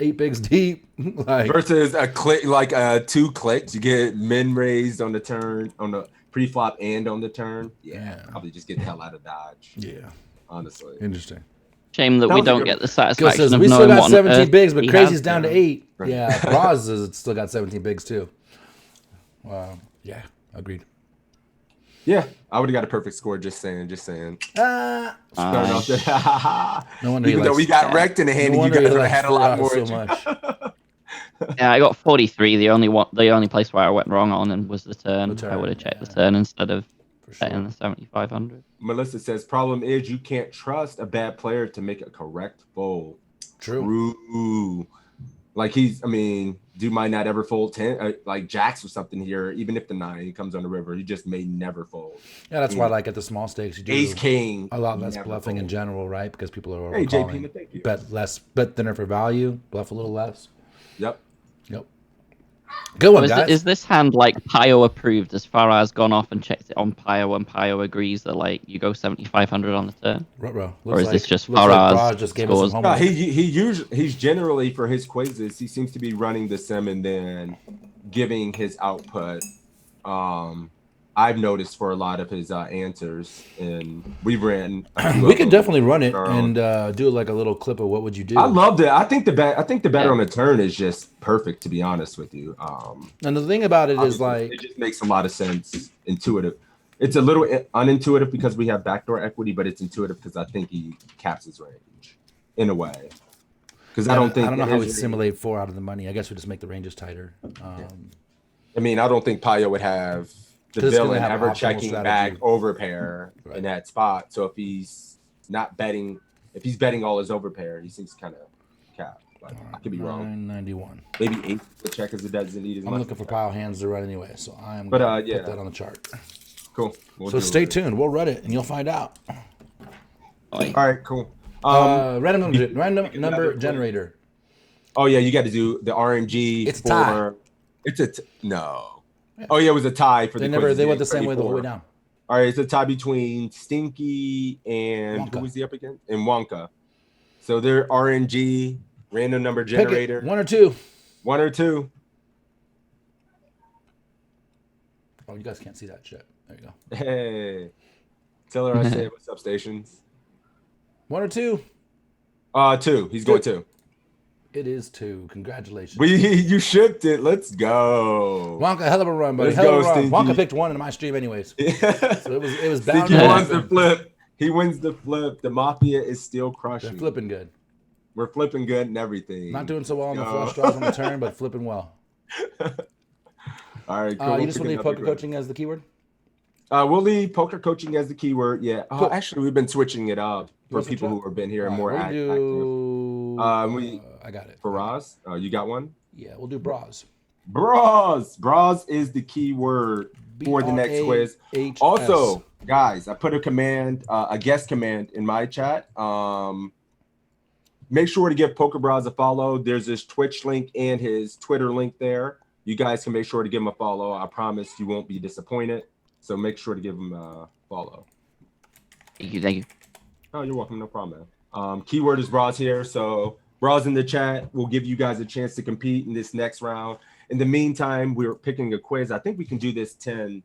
8 bigs deep. Like Versus a click, like 2 clicks, you get min raised on the turn, on the pre-flop and on the turn. Yeah, probably just get the hell out of Dodge. Yeah. Honestly. Interesting. Shame that we don't get the satisfaction says, of we still knowing got what 17 bigs, but he Crazy's has. down to 8. Yeah, Bras has still got 17 bigs too. Yeah, agreed. Yeah, I would have got a perfect score. Just saying. Starting off there. No wonder Even though we got wrecked in the hand, and you guys would have had a lot more. So much. Yeah, I got 43. The only place where I went wrong on and was the turn. I would have checked the turn instead of betting the 7,500. Melissa says, problem is you can't trust a bad player to make a correct fold. True. Like dude might not ever fold 10, like jacks or something here, even if the 9 comes on the river, he just may never fold. Yeah, that's why, like at the small stakes, you do ace king a lot less bluffing in general, right? Because people are Hey, calling. JP, thank you. Bet thinner for value, bluff a little less. Yep. Good one, So guys. is this hand like Pio approved as far as gone off and checked it on Pio, and Pio agrees that like you go 7,500 on the turn? Or is this just Faraz just gave us some homework? No, he's generally, for his quizzes, he seems to be running the sim and then giving his output. I've noticed for a lot of his answers, and we've ran. We could definitely run it and do like a little clip of what would you do. I loved it. I think the bet on the turn is just perfect, to be honest with you. And the thing about it is, like, it just makes a lot of sense, intuitive. It's a little unintuitive because we have backdoor equity, but it's intuitive because I think he caps his range in a way. Because I don't know how we simulate 4 out of the money. I guess we just make the ranges tighter. I don't think Pio would have the villain ever checking back overpair in that spot. So if he's not betting, if he's betting all his overpair, he seems kind of capped. Like, I could be wrong. 991. Maybe 8 the check as it doesn't need as much. I'm looking for Pile hands to run anyway, so I'm gonna put that on the chart. Cool. So stay tuned. We'll run it and you'll find out. All right, cool. Random number generator. Oh yeah, you got to do the RNG. It's a tie. No. Oh yeah, it was a tie for they the. They went the same way the whole way down. All right, it's a tie between Stinky and Wonka. Who was he up against? And Wonka. So they're RNG, random number generator. 1 or 2. 1 or 2. Oh, you guys can't see that shit. There you go. Hey, tell her I said what's up, stations. 1 or 2. 2. He's going 2. It is 2. Congratulations. You shipped it. Let's go. Wonka, hell of a run, buddy. Let's hell of go, a run. Stinky. Wonka picked 1 in my stream, anyways. So it was bound. Stinky wins the flip. He wins the flip. The Mafia is still crushing. They're flipping good. We're flipping good and everything. Not doing so well on the flush draws on the turn, but flipping well. All right, cool. You just want to leave poker coaching as the keyword? We'll leave poker coaching as the keyword. Yeah. Cool. Actually, we've been switching it up for people who have been here and more active. I got it. Faraz, you got one? Yeah, we'll do bras. Bras is the keyword for the next quiz. Also, guys, I put a guest command in my chat. Make sure to give PokerBrahs a follow. There's his Twitch link and his Twitter link there. You guys can make sure to give him a follow. I promise you won't be disappointed. So make sure to give him a follow. Thank you. Oh, you're welcome. No problem, man. Keyword is Bras here. So Bras in the chat will give you guys a chance to compete in this next round. In the meantime, we're picking a quiz. I think we can do this 10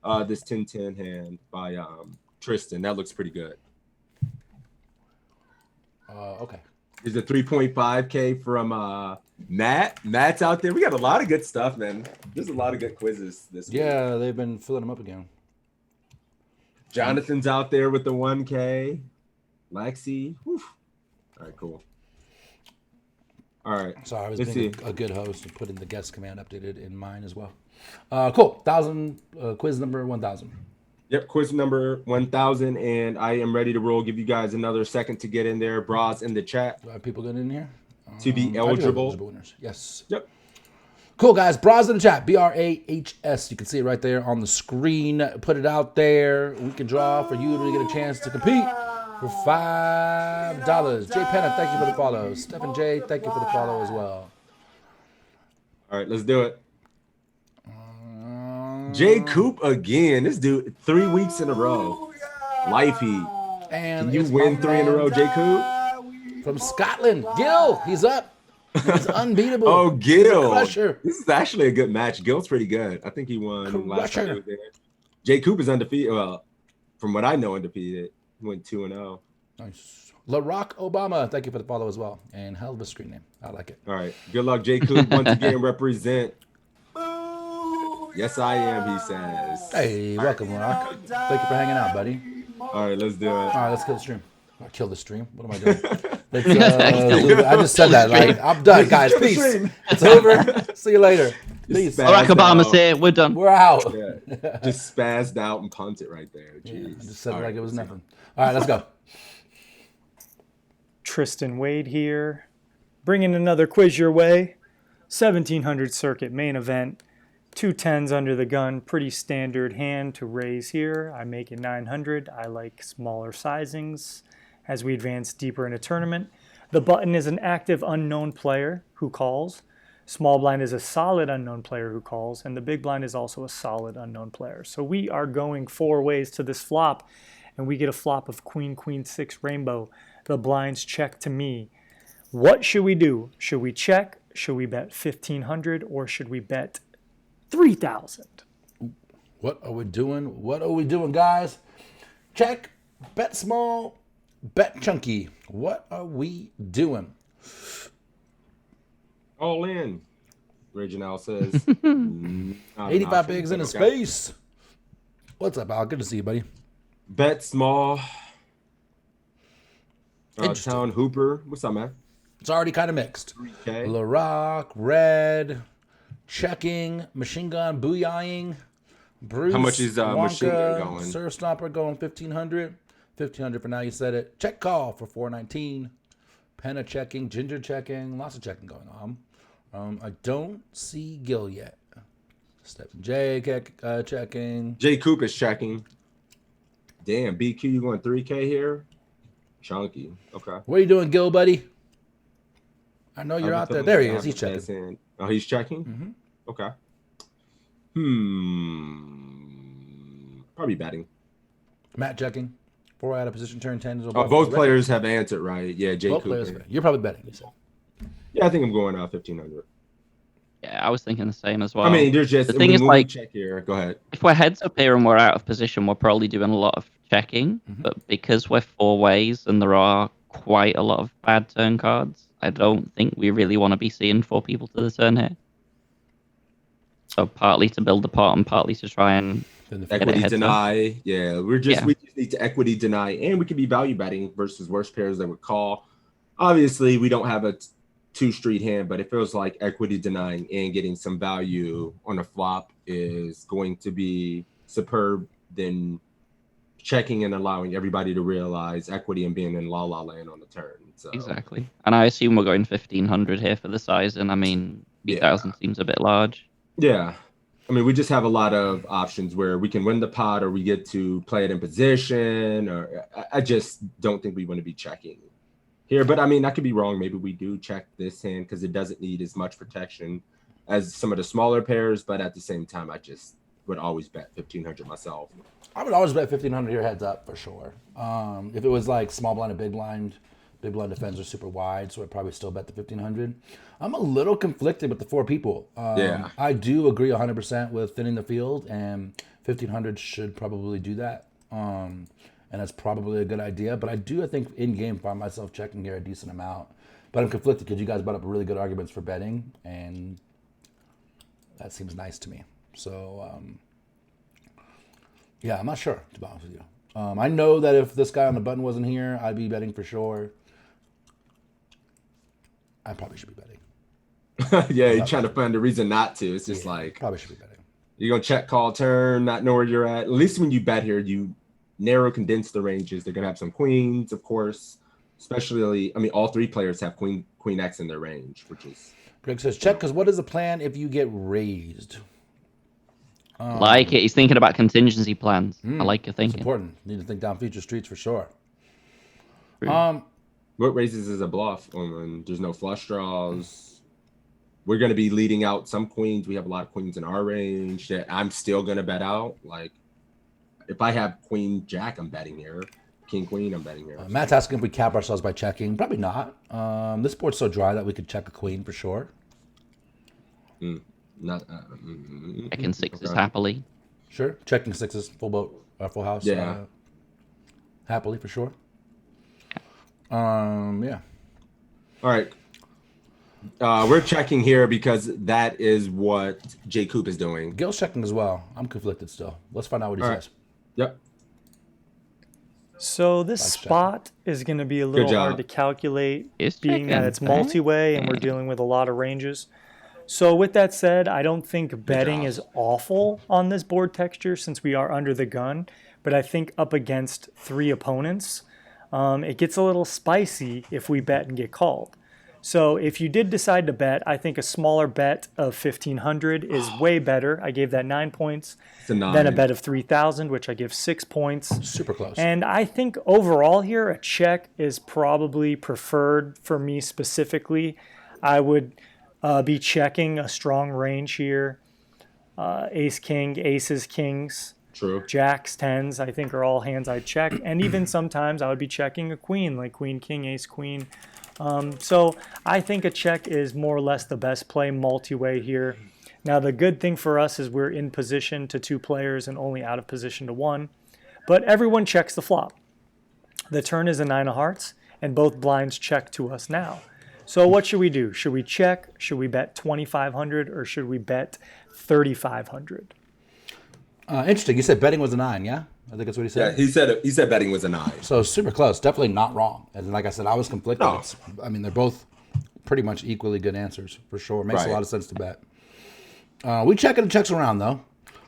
hand by Tristan. That looks pretty good. Okay. There's a 3.5K from Matt. Matt's out there. We got a lot of good stuff, man. There's a lot of good quizzes this week. Yeah, they've been filling them up again. Jonathan's out there with the 1K. Lexi. Whew. All right, cool. All right. Sorry, I was being a good host and putting the guest command updated in mine as well. Cool. 1,000, quiz number 1,000. Yep, quiz number 1,000, and I am ready to roll. Give you guys another second to get in there. Bras in the chat. Do I have people getting in here? To be I do have eligible. eligible winners. Yes. Yep. Cool, guys. Bras in the chat. BRAHS. You can see it right there on the screen. Put it out there. We can draw for you to get a chance to compete for $5. Jay Penna, thank you for the follow. Stephen J, thank you for the follow as well. All right, let's do it. Jay Coop again. This dude, 3 weeks in a row. Lifey. And can you win 3 in a row, Jay Coop? From Scotland. Gil, he's up. He's unbeatable. Oh, Gil. Crusher. This is actually a good match. Gil's pretty good. I think he won last time he was there. Jay Coop is undefeated. Well, from what I know, undefeated. He went 2-0. Nice. LaRock Obama, thank you for the follow as well. And hell of a screen name. I like it. All right. Good luck, Jay Coop. Once again, represent. Yes, I am, he says. Hey, welcome, Rock. Thank you for hanging out, buddy. All right, let's do it. All right, let's kill the stream. Kill the stream? What am I doing? I just said that. Like, I'm done, guys. Peace. It's over. See you later. Peace. Barack Obama's here. We're done. We're out. Yeah. Just spazzed out and punted right there. Jeez. Yeah, just said it like it was nothing. All right, let's go. Tristan Wade here, bringing another quiz your way. 1700 circuit main event. 2 10s under the gun, pretty standard hand to raise here. I make it 900. I like smaller sizings as we advance deeper in a tournament. The button is an active unknown player who calls. Small blind is a solid unknown player who calls, and the big blind is also a solid unknown player. So we are going 4 ways to this flop, and we get a flop of queen, queen, 6 rainbow. The blinds check to me. What should we do? Should we check? Should we bet 1,500, or should we bet 3,000? What are we doing? What are we doing, guys? Check, bet small, bet chunky. What are we doing? All in, Reginald says. 85 bigs in a space. What's up, Al? Good to see you, buddy. Bet small. Town Hooper. What's up, man? It's already kind of mixed. 3K. LaRock, Red, checking, machine gun, booyahing, Bruce. How much is Wonka, machine gun going? Surf Stomper going 1,500. 1,500 for now, you said it. Check call for 419. Penna checking, Ginger checking, lots of checking going on. I don't see Gil yet. Stephen J checking. Jay Coop is checking. Damn, BQ, you going 3K here? Chunky. Okay. What are you doing, Gil, buddy? I know you're out there. There he is. He's checking. Oh, he's checking? Mm-hmm. Okay. Probably betting. Matt checking. 4 out of position, turn 10. Oh, both players have answered right. Yeah, Jay both Cooper. players. You're probably betting, you said. Yeah, I think I'm going 1,500. Yeah, I was thinking the same as well. I mean, there's just the thing is, like, check here. Go ahead. If we're heads up here and we're out of position, we're probably doing a lot of checking. Mm-hmm. But because we're 4 ways and there are quite a lot of bad turn cards, I don't think we really want to be seeing 4 people to the turn here. So partly to build the pot and partly to try and equity deny. Yeah, we just need to equity deny, and we could be value betting versus worse pairs that would call. Obviously, we don't have a 2-street hand, but it feels like equity denying and getting some value on a flop is going to be superb than checking and allowing everybody to realize equity and being in la land on the turn. So. Exactly. And I assume we're going 1,500 here for the size, and I mean, 3,000 seems a bit large. Yeah. I mean, we just have a lot of options where we can win the pot or we get to play it in position, or I just don't think we want to be checking here. But I mean, I could be wrong. Maybe we do check this hand because it doesn't need as much protection as some of the smaller pairs. But at the same time, I just would always bet 1,500 myself. I would always bet 1,500 here heads up for sure. If it was like small blind and big blind, Big blind defends are super wide, so I'd probably still bet the 1500. I'm a little conflicted with the 4 people. Yeah. I do agree 100% with thinning the field, and 1500 should probably do that. And that's probably a good idea. But I think in game, find myself checking here a decent amount. But I'm conflicted because you guys brought up really good arguments for betting, and that seems nice to me. So, yeah, I'm not sure, to be honest with you. I know that if this guy on the button wasn't here, I'd be betting for sure. I probably should be betting. Yeah, you're trying to find a reason not to. It's just like probably should be betting. You're gonna check call turn, not know where you're at. At least when you bet here, you narrow, condense the ranges. They're gonna have some queens, of course. Especially, I mean, all 3 players have queen X in their range, which is. Greg says, check, because what is the plan if you get raised? Like it. He's thinking about contingency plans. I like your thinking. It's important. Need to think down future streets for sure. What raises is a bluff when there's no flush draws. We're going to be leading out some queens. We have a lot of queens in our range that I'm still going to bet out. Like, if I have queen jack, I'm betting here. King queen, I'm betting here. Matt's asking if we cap ourselves by checking. Probably not. This board's so dry that we could check a queen for sure. Not checking 6s happily. Sure, checking 6s full boat, full house. Yeah, happily for sure. Yeah. All right. We're checking here because that is what Jay Coop is doing. Gil's checking as well. I'm conflicted still. Let's find out what he says. Yep. So this spot is going to be a little hard to calculate, being that it's multi-way and we're dealing with a lot of ranges. So with that said, I don't think betting is awful on this board texture since we are under the gun, but I think up against 3 opponents, it gets a little spicy if we bet and get called. So if you did decide to bet, I think a smaller bet of 1,500 is way better. I gave that 9 points. Then a bet of 3,000, which I give 6 points. Super close. And I think overall here, a check is probably preferred for me specifically. I would be checking a strong range here. Ace, king, aces, kings. True. Jacks, 10s, I think are all hands I'd check. And even sometimes I would be checking a queen, like queen, king, ace, queen. So I think a check is more or less the best play multi-way here. Now the good thing for us is we're in position to 2 players and only out of position to 1. But everyone checks the flop. The turn is a 9 of hearts, and both blinds check to us now. So what should we do? Should we check? Should we bet 2,500 or should we bet 3,500? Interesting. You said betting was a 9, yeah? I think that's what he said. Yeah, he said betting was a 9. So super close. Definitely not wrong. And like I said, I was conflicted. No. They're both pretty much equally good answers for sure. Makes a lot of sense to bet. We checking the checks around though.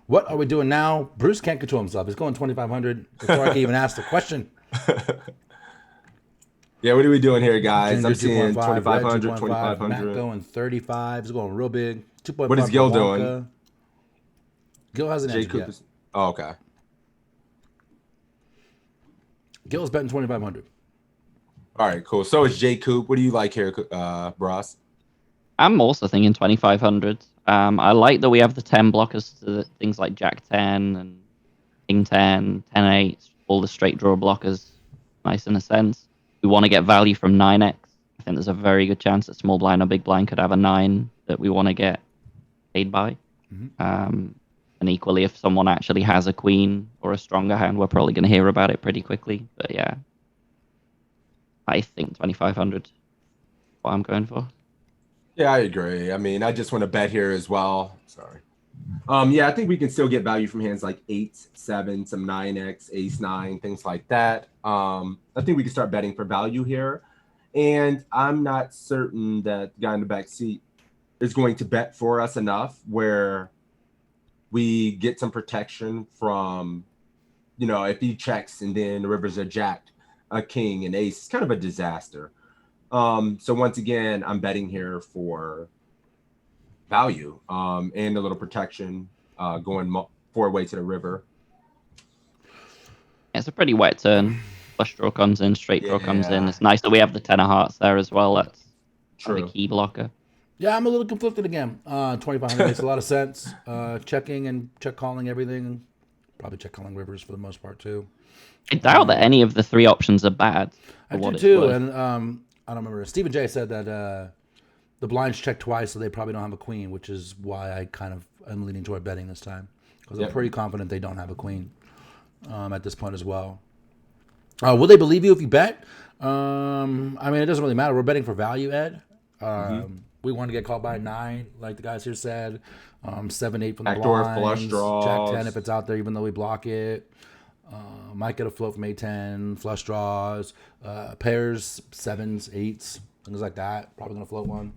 What are we doing now? Bruce can't control himself. He's going 2,500 before I can even ask the question. Yeah, what are we doing here, guys? Ginger, I'm seeing 2,500, 2.5, 2,500. Matt going 35. He's going real big. 2.5. What is Gil doing? Gil hasn't answered yet. Oh, okay. Gil's betting 2,500. All right, cool. So is Jay Coop. What do you like here, Brahs? I'm also thinking 2,500. I like that we have the 10 blockers to things like Jack 10 and King 10, 10 8, all the straight draw blockers. Nice in a sense. We want to get value from 9x. I think there's a very good chance that small blind or big blind could have a 9 that we want to get paid by. And equally, if someone actually has a queen or a stronger hand, we're probably going to hear about it pretty quickly. But yeah, I think 2,500 is what I'm going for. Yeah, I agree. I mean, I just want to bet here as well. Sorry. Yeah, I think we can still get value from hands like 8, 7, some 9x, ace 9, things like that. I think we can start betting for value here. And I'm not certain that the guy in the back seat is going to bet for us enough where we get some protection from, if he checks and then the rivers are jacked, a king and ace, it's kind of a disaster. So once again, I'm betting here for value and a little protection going 4-way to the river. It's a pretty wet turn. Flush draw comes in, straight draw comes in. It's nice that we have the 10 of hearts there as well. That's a key blocker. Yeah, I'm a little conflicted again. 2,500 makes a lot of sense. Checking and check calling everything probably check calling rivers for the most part too. I doubt that any of the three options are bad. I for what do it's too, worth. and I don't remember. Stephen J said that the blinds check twice, so they probably don't have a queen, which is why I kind of am leaning toward betting this time because I'm pretty confident they don't have a queen at this point as well. Will they believe you if you bet? I mean, it doesn't really matter. We're betting for value, Ed. We want to get called by 9, like the guys here said. 7-8 from the Backdoor blinds. flush draws. Jack 10 if it's out there, even though we block it. Might get a float from A10, flush draws, pairs, 7s, 8s, things like that. Probably gonna float one.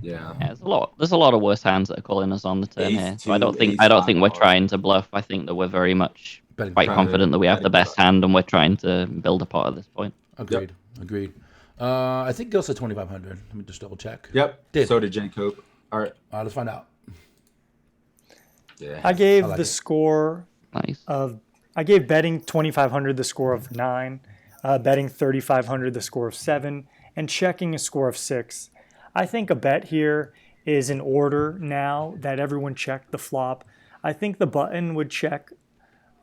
Yeah. Yeah, there's a lot of worse hands that are calling us on the turn Ace here. So I two, don't think ace I don't five think we're are- trying to bluff. I think that we're very much Betting quite for confident that we have the betting best hand and we're trying to build a pot at this point. Agreed. Agreed. I think Gil said 2,500. Let me just double check. Yep. Did. So did Jacob. All right. Let's find out. Yeah. I gave like the it. score Nice. I gave betting 2,500 the score of 9, betting 3,500 the score of 7, and checking a score of 6. I think a bet here is in order now that everyone checked the flop. I think the button would check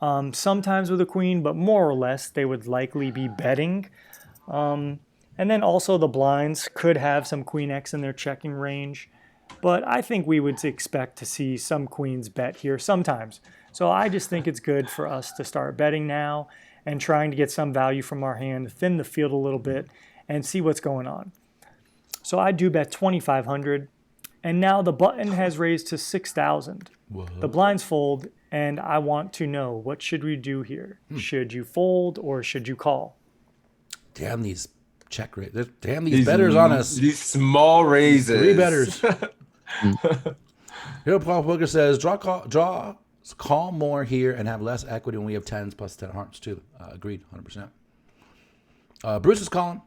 sometimes with a queen, but more or less they would likely be betting. And then also the blinds could have some queen X in their checking range. But I think we would expect to see some queens bet here sometimes. So I just think it's good for us to start betting now and trying to get some value from our hand, thin the field a little bit, and see what's going on. So I do bet 2,500, and now the button has raised to 6,000. The blinds fold, and I want to know, what should we do here? Should you fold or should you call? Damn these check rates. Damn these betters on us. These small raises. 3 betters. Here, Paul Poker says, call more here and have less equity when we have 10s plus 10 hearts too. Agreed, 100%. Bruce is calling.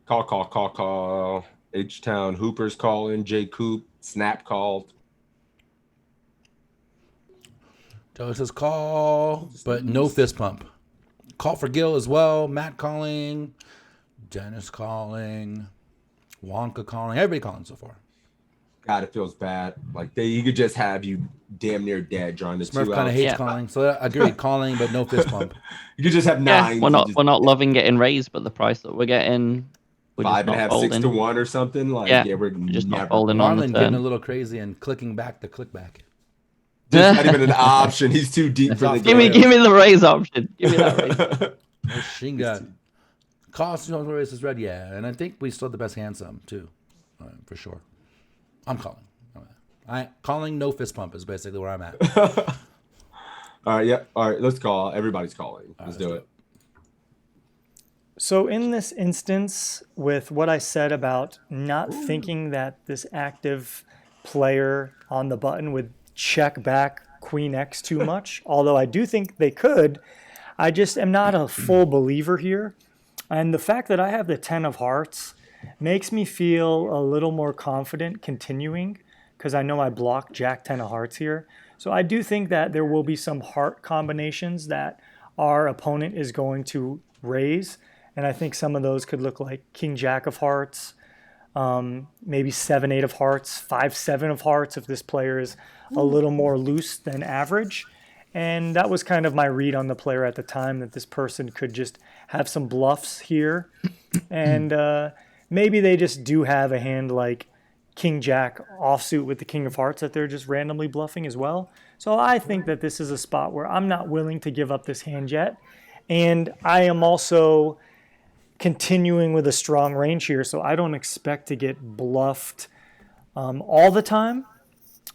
Call. H-Town Hooper's calling. J Coop. Snap called. Joe says call, but no fist pump. Call for Gil as well. Matt calling. Dennis calling. Wonka calling. Everybody calling so far. God, it feels bad. Like you could just have you damn near dead drawing the Smurf 2 kind of outs. hates Yeah. calling, so I agreed. Calling, but no fist pump. You could just have Yeah, 9. we're not loving getting raised, but the price that we're getting, we're just 5.5, not 6 folding. to 1 or something. Like Yeah, we're just not never. folding on the Marlon getting a turn. little crazy and clicking back the click back. There's not even an option. He's too deep for the Give me the raise option. Give me that raise. Machine gun. Cost race is red, yeah, and I think we still have the best hand sum too, for sure. I'm calling. Calling no fist pump is basically where I'm at. All right, yeah. All right, let's call. Everybody's calling. Let's do it. So in this instance, with what I said about not thinking that this active player on the button would check back Queen X too much, although I do think they could, I just am not a full believer here. And the fact that I have the 10 of hearts makes me feel a little more confident continuing, because I know I block Jack 10 of hearts here. So I do think that there will be some heart combinations that our opponent is going to raise. And I think some of those could look like King Jack of hearts, maybe 7-8 of hearts, 5-7 of hearts if this player is a little more loose than average. And that was kind of my read on the player at the time, that this person could just have some bluffs here. And maybe they just do have a hand like King Jack offsuit with the King of Hearts that they're just randomly bluffing as well. So I think that this is a spot where I'm not willing to give up this hand yet. And I am also continuing with a strong range here, so I don't expect to get bluffed all the time.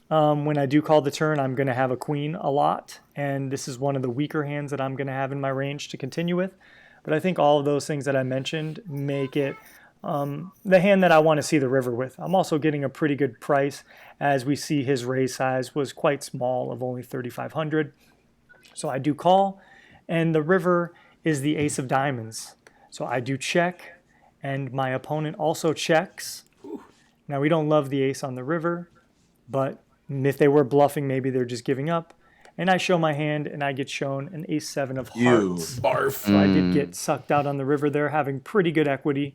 When I do call the turn, I'm going to have a queen a lot, and this is one of the weaker hands that I'm going to have in my range to continue with. But I think all of those things that I mentioned make it the hand that I want to see the river with. I'm also getting a pretty good price, as we see his raise size was quite small, of only 3,500. So I do call, and the river is the ace of diamonds. So I do check, and my opponent also checks. Now, we don't love the ace on the river, but if they were bluffing, maybe they're just giving up. And I show my hand, and I get shown an ace-7 of hearts. Barf. So I did get sucked out on the river there, having pretty good equity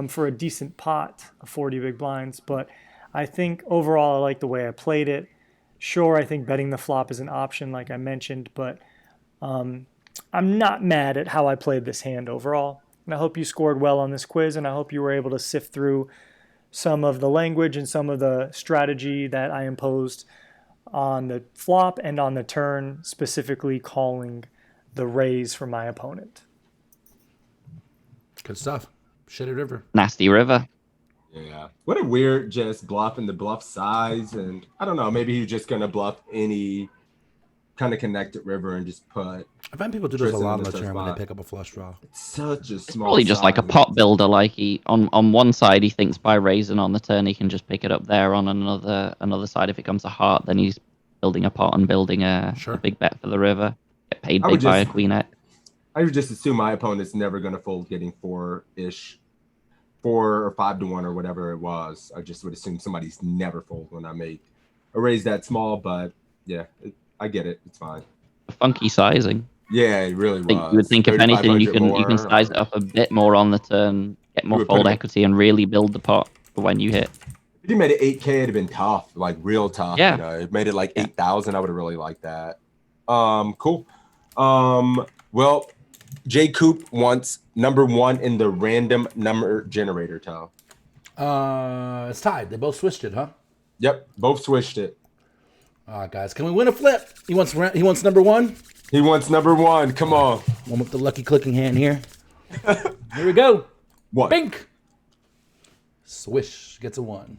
for a decent pot of 40 big blinds. But I think overall I like the way I played it. Sure, I think betting the flop is an option, like I mentioned, but I'm not mad at how I played this hand overall. And I hope you scored well on this quiz, and I hope you were able to sift through some of the language and some of the strategy that I imposed on the flop and on the turn, specifically calling the raise for my opponent. Good stuff. Shitty river. Nasty river. Yeah. What a weird just bluff and the bluff size. And I don't know, maybe he's just going to bluff any kind of connected river and just put. I find people do this a Tristan lot in on the the tough turn when they spot. pick up a flush draw. It's such a small Probably just like a size. pot builder. Like he on one side he thinks by raising on the turn he can just pick it up there. On another side, if it comes a heart, then he's building a pot and building a big bet for the river. Get paid I would big by a just- queen X. I would just assume my opponent's never going to fold getting 4-ish. 4 or 5 to 1 or whatever it was. I just would assume somebody's never fold when I make a raise that small, but yeah, I get it. It's fine. Funky sizing. Yeah, it really was. You would think if anything you 3,500 can size it up a bit more on the turn, get more would put fold him- equity, and really build the pot for when you hit. If you made it 8K, it'd have been tough, like real tough. Yeah. You know, it made it like 8,000. I would have really liked that. Cool. Well, J Coop wants number 1 in the random number generator, Tom. It's tied. They both switched it, huh? Yep, both switched it. All right, guys. Can we win a flip? He wants number 1. He wants number 1. Come on. One with the lucky clicking hand here. Here we go. 1. Bink. Swish gets a 1.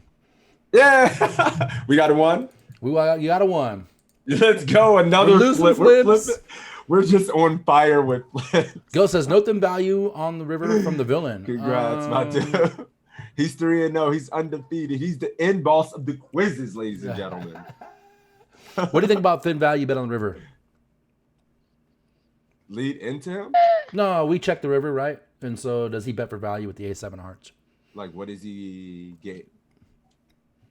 Yeah. We got a 1. You got a 1. Let's go. Another We're losing flip. We're flips. flipping. We're just on fire with flips. Go says nothing value on the river from the villain. Congrats, my dude. He's 3-0. He's undefeated. He's the end boss of the quizzes, ladies and gentlemen. What do you think about thin value bet on the river? Lead into him? No, we check the river, right? And so does he bet for value with the A7 hearts? Like, what does he get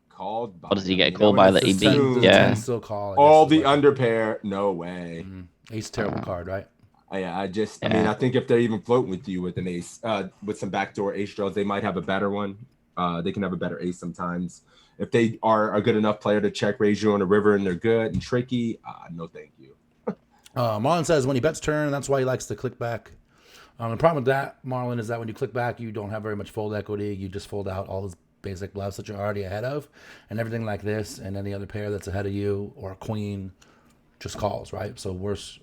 called by? What does he get You called know, by it's that he the beat? two. Yeah. Still call. All the underpair? No way. Ace terrible card, right? I mean, I think if they're even floating with you with an ace, with some backdoor ace draws, they might have a better one. They can have a better ace sometimes. If they are a good enough player to check raise you on a river and they're good and tricky, no thank you. Marlon says when he bets turn, that's why he likes to click back. The problem with that, Marlon, is that when you click back, you don't have very much fold equity. You just fold out all those basic bluffs that you're already ahead of. And everything like this and any other pair that's ahead of you or a queen just calls, right? So worse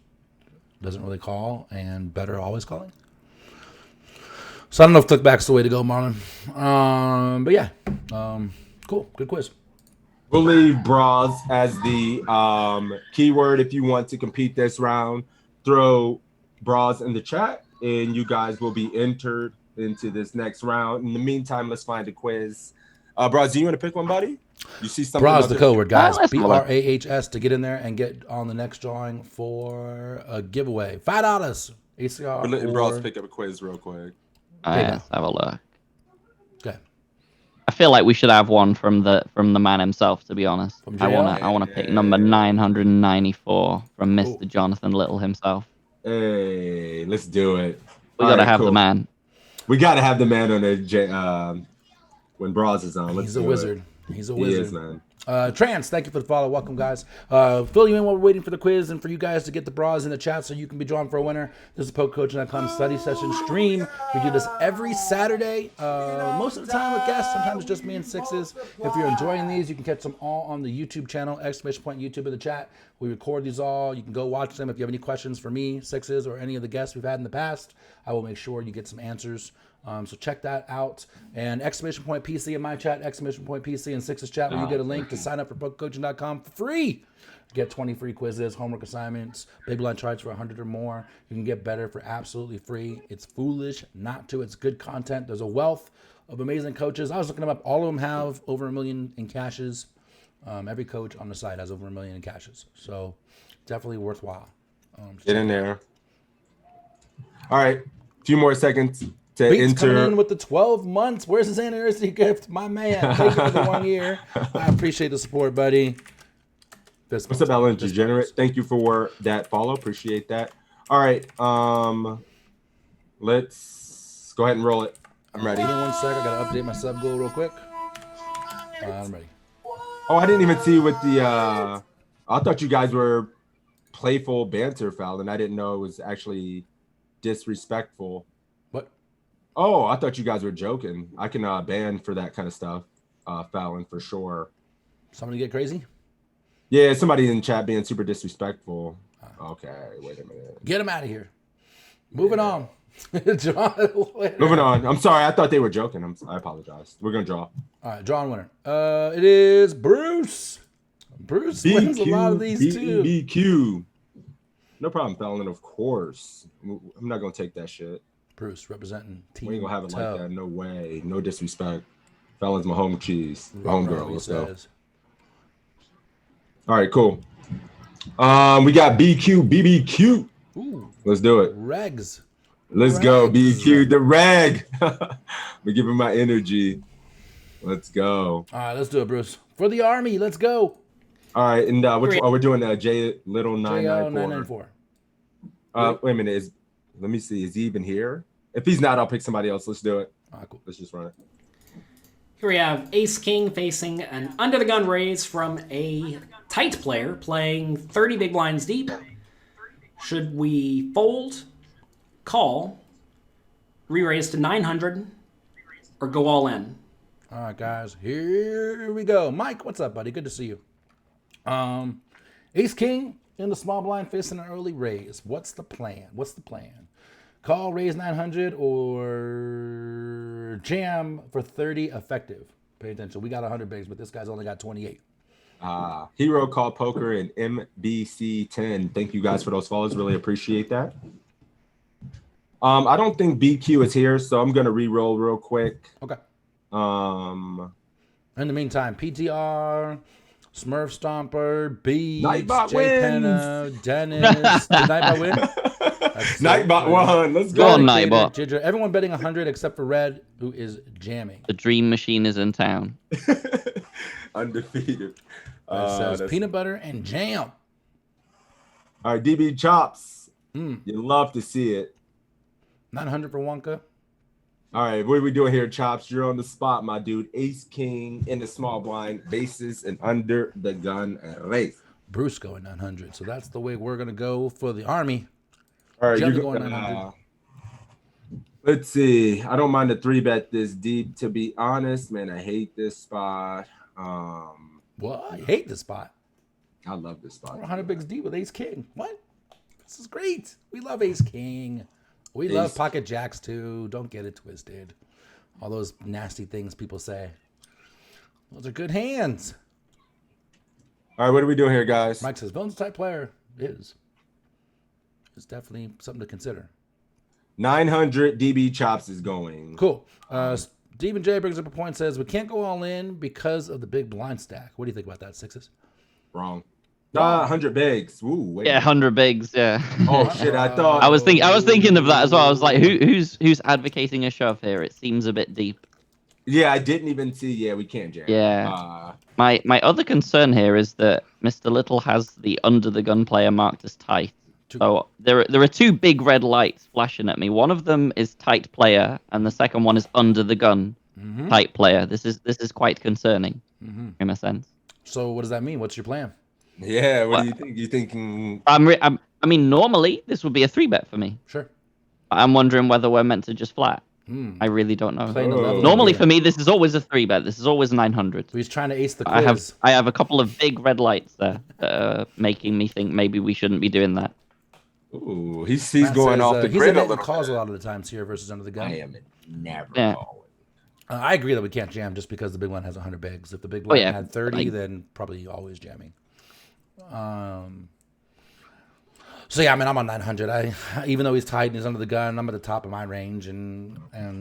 doesn't really call and better always calling. So I don't know if click back's the way to go, Marlon. But yeah, cool. Good quiz. We'll leave bras as the keyword. If you want to compete this round, throw bras in the chat and you guys will be entered into this next round. In the meantime, let's find a quiz. Bras, do you want to pick one, buddy? You see something? Bras the code word, guys. let's have a look. BRAHS to get in there and get on the next drawing for a giveaway. $5 ACR. We're letting bras pick up a quiz real quick. Let's have a look. Okay. I feel like we should have one from the man himself. To be honest, From I JL? wanna pick number 994 from Mr. Jonathan Little himself. Hey, let's do it. We All gotta right, have cool. the man. We gotta have the man on the when bras is on. Let's He's a do it. wizard. He's a He wizard. is, man. Trans, thank you for the follow. Welcome, guys. Fill you in while we're waiting for the quiz and for you guys to get the bras in the chat so you can be drawn for a winner. This is PokerCoaching.com study session stream. We do this every Saturday, most of the time with guests, sometimes just me and Sixes. If you're enjoying these, you can catch them all on the YouTube channel, !YouTube in the chat. We record these all. You can go watch them. If you have any questions for me, Sixes, or any of the guests we've had in the past, I will make sure you get some answers. So check that out. And !PC in my chat, !PC in Six's chat, where you get a link to sign up for PokerCoaching.com for free. Get 20 free quizzes, homework assignments, big blind charts for 100 or more. You can get better for absolutely free. It's foolish not to. It's good content. There's a wealth of amazing coaches. I was looking them up. All of them have over 1 million in caches. Every coach on the site has over 1 million in caches. So definitely worthwhile. Get in there. All right. A few more seconds to Beats coming enter. in with the 12 months. Where's his anniversary gift? My man. Thank you for the 1 year. I appreciate the support, buddy. What's up, Ellen Degenerate? Thank you for that follow. Appreciate that. All right. Let's go ahead and roll it. I'm ready. Give me 1 sec. I gotta update my sub goal real quick. I'm ready. Oh, I didn't even see what the I thought you guys were playful banter, Fallon. I didn't know it was actually disrespectful. What? Oh, I thought you guys were joking. I can ban for that kind of stuff, Fallon, for sure. Somebody get crazy? Yeah, somebody in chat being super disrespectful. Okay, wait a minute. Get him out of here. Moving on. John, Moving on. I'm sorry. I thought they were joking. I apologize. We're going to draw. All right, drawing winner. It is Bruce. Bruce wins a lot of these too. BQ. No problem, Fallon, of course. I'm not going to take that shit. Bruce representing Team We ain't going to have it Toe. like that. No way. No disrespect. Fallon's my home cheese. Home girl. Let's go. All right, cool. We got BQ, BBQ. Ooh, let's do it. Regs. Let's go, BQ, the reg. We give him my energy. Let's go. All right, let's do it, Bruce. For the Army, let's go. All right, and which we're doing J Little 994. Wait a minute. Let me see. Is he even here? If he's not, I'll pick somebody else. Let's do it. All right, cool. Let's just run it. Here we have Ace King facing an under the gun raise from a tight player playing 30 big blinds deep. Should we fold, call, re-raise to 900, or go all in? All right, guys, here we go. Mike, what's up, buddy? Good to see you. Ace King in the small blind facing an early raise. What's the plan? Call, raise 900, or jam for 30 effective. Pay attention. We got 100 bigs, but this guy's only got 28. Hero Call Poker and MBC10. Thank you guys for those follows. Really appreciate that. I don't think BQ is here, so I'm going to re-roll real quick. Okay. In the meantime, PTR, Smurf Stomper, Beats, Nightbot Jay Penna, Dennis. Did Nightbot win? Nightbot won. Let's Go go. on, Nightbot. Ginger. Everyone betting 100 except for Red, who is jamming. The dream machine is in town. Undefeated. It says peanut butter and jam. All right, DB Chops. You love to see it. 900 for Wonka. All right, what are we doing here, Chops? You're on the spot, my dude. Ace King in the small blind, bases and under the gun race. Bruce going 900. So that's the way we're going to go for the Army. All right, you're going going 900. Let's see. I don't mind the 3-bet this deep. To be honest, man, I hate this spot. What? I hate this spot. I love this spot. 100 bigs deep with Ace King. What? This is great. We love Ace King. We love pocket jacks too. Don't get it twisted. All those nasty things people say. Those are good hands. All right, what are we doing here, guys? Mike says, Villain's type player is. It's definitely something to consider. 900 DB Chops is going. Cool. Stephen J brings up a point, says, we can't go all in because of the big blind stack. What do you think about that, Sixes? Wrong. 100 bigs. Ooh, wait. Yeah, 100 bigs. Yeah. Oh shit! I thought I was thinking of that as well. I was like, who's advocating a shove here? It seems a bit deep. Yeah, I didn't even see. Yeah, we can't jam. Yeah. My other concern here is that Mr. Little has the under the gun player marked as tight. So there are two big red lights flashing at me. One of them is tight player, and the second one is under the gun tight player. This is quite concerning in a sense. So what does that mean? What's your plan? Yeah, what do you think? You thinking? I mean, normally this would be a 3-bet for me. Sure. I'm wondering whether we're meant to just flat. I really don't know. Normally for me, this is always a 3-bet. This is always 900. So he's trying to ace the quiz. I have a couple of big red lights there making me think maybe we shouldn't be doing that. Ooh, he's going off the grid a little calls a lot of the times here versus under the gun. I am never calling. I agree that we can't jam just because the big one has 100 bigs. If the big one had 30, then probably always jamming. So yeah, I mean, I'm on 900. Even though he's tight and he's under the gun, I'm at the top of my range, and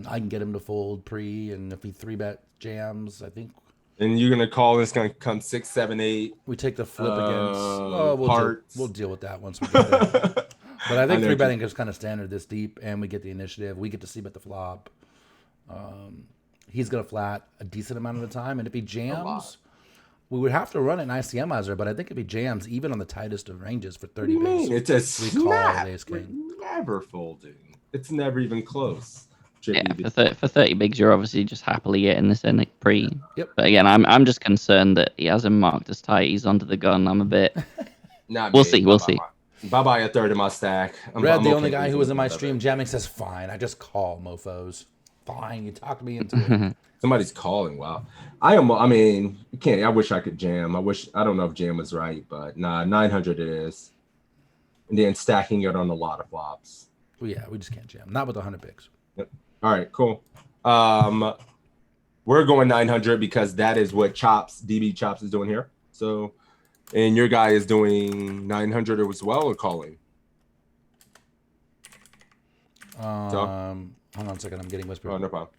I can get him to fold pre. And if he 3-bet jams, I think. And you're gonna call. It's gonna come 6, 7, 8. We take the flip against. Oh, we'll deal with that once we get there. But I think 3-betting is kind of standard this deep, and we get the initiative. We get to see bet the flop. He's gonna flat a decent amount of the time, and if he jams, we would have to run an ICMizer. But I think if he jams, even on the tightest of ranges for 30 bigs, it's a we call snap. Ace King. We're never folding. It's never even close. Chip Yeah, EV. for 30 bigs, you're obviously just happily getting this in at pre. Yep. But again, I'm just concerned that he hasn't marked as tight. He's under the gun. I'm a bit. Not We'll me. see. We'll see. Bye-bye a third of my stack. Red, I'm the okay only guy who losing was in my a little stream, bit. jamming, says, fine. I just call, mofos. Fine. You talked me into it. Somebody's calling. Wow. I mean, you can't. I wish I could jam. I don't know if jam was right, but nah, 900 it is. And then stacking it on a lot of flops. Well, yeah, we just can't jam. Not with 100 bigs. Yep. All right, cool. We're going 900 because that is what DB Chops is doing here. So, and your guy is doing 900 as well, or calling? Hold on a second. I'm getting whispered. Oh, no problem.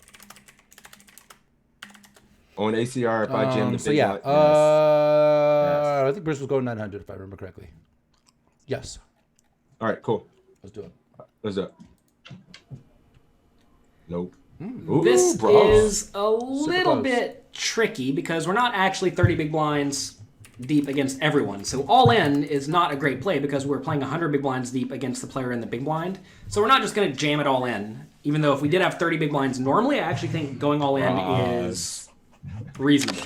On ACR, if I jam the So big yeah, lot, yes. I think Bruce was going 900 if I remember correctly. Yes. All right, cool. Let's do it. Let's do it. Nope. This bro. is a little close. bit tricky because we're not actually 30 big blinds deep against everyone. So all in is not a great play because we're playing 100 big blinds deep against the player in the big blind. So we're not just going to jam it all in. Even though if we did have 30 big blinds normally, I actually think going all in is reasonable.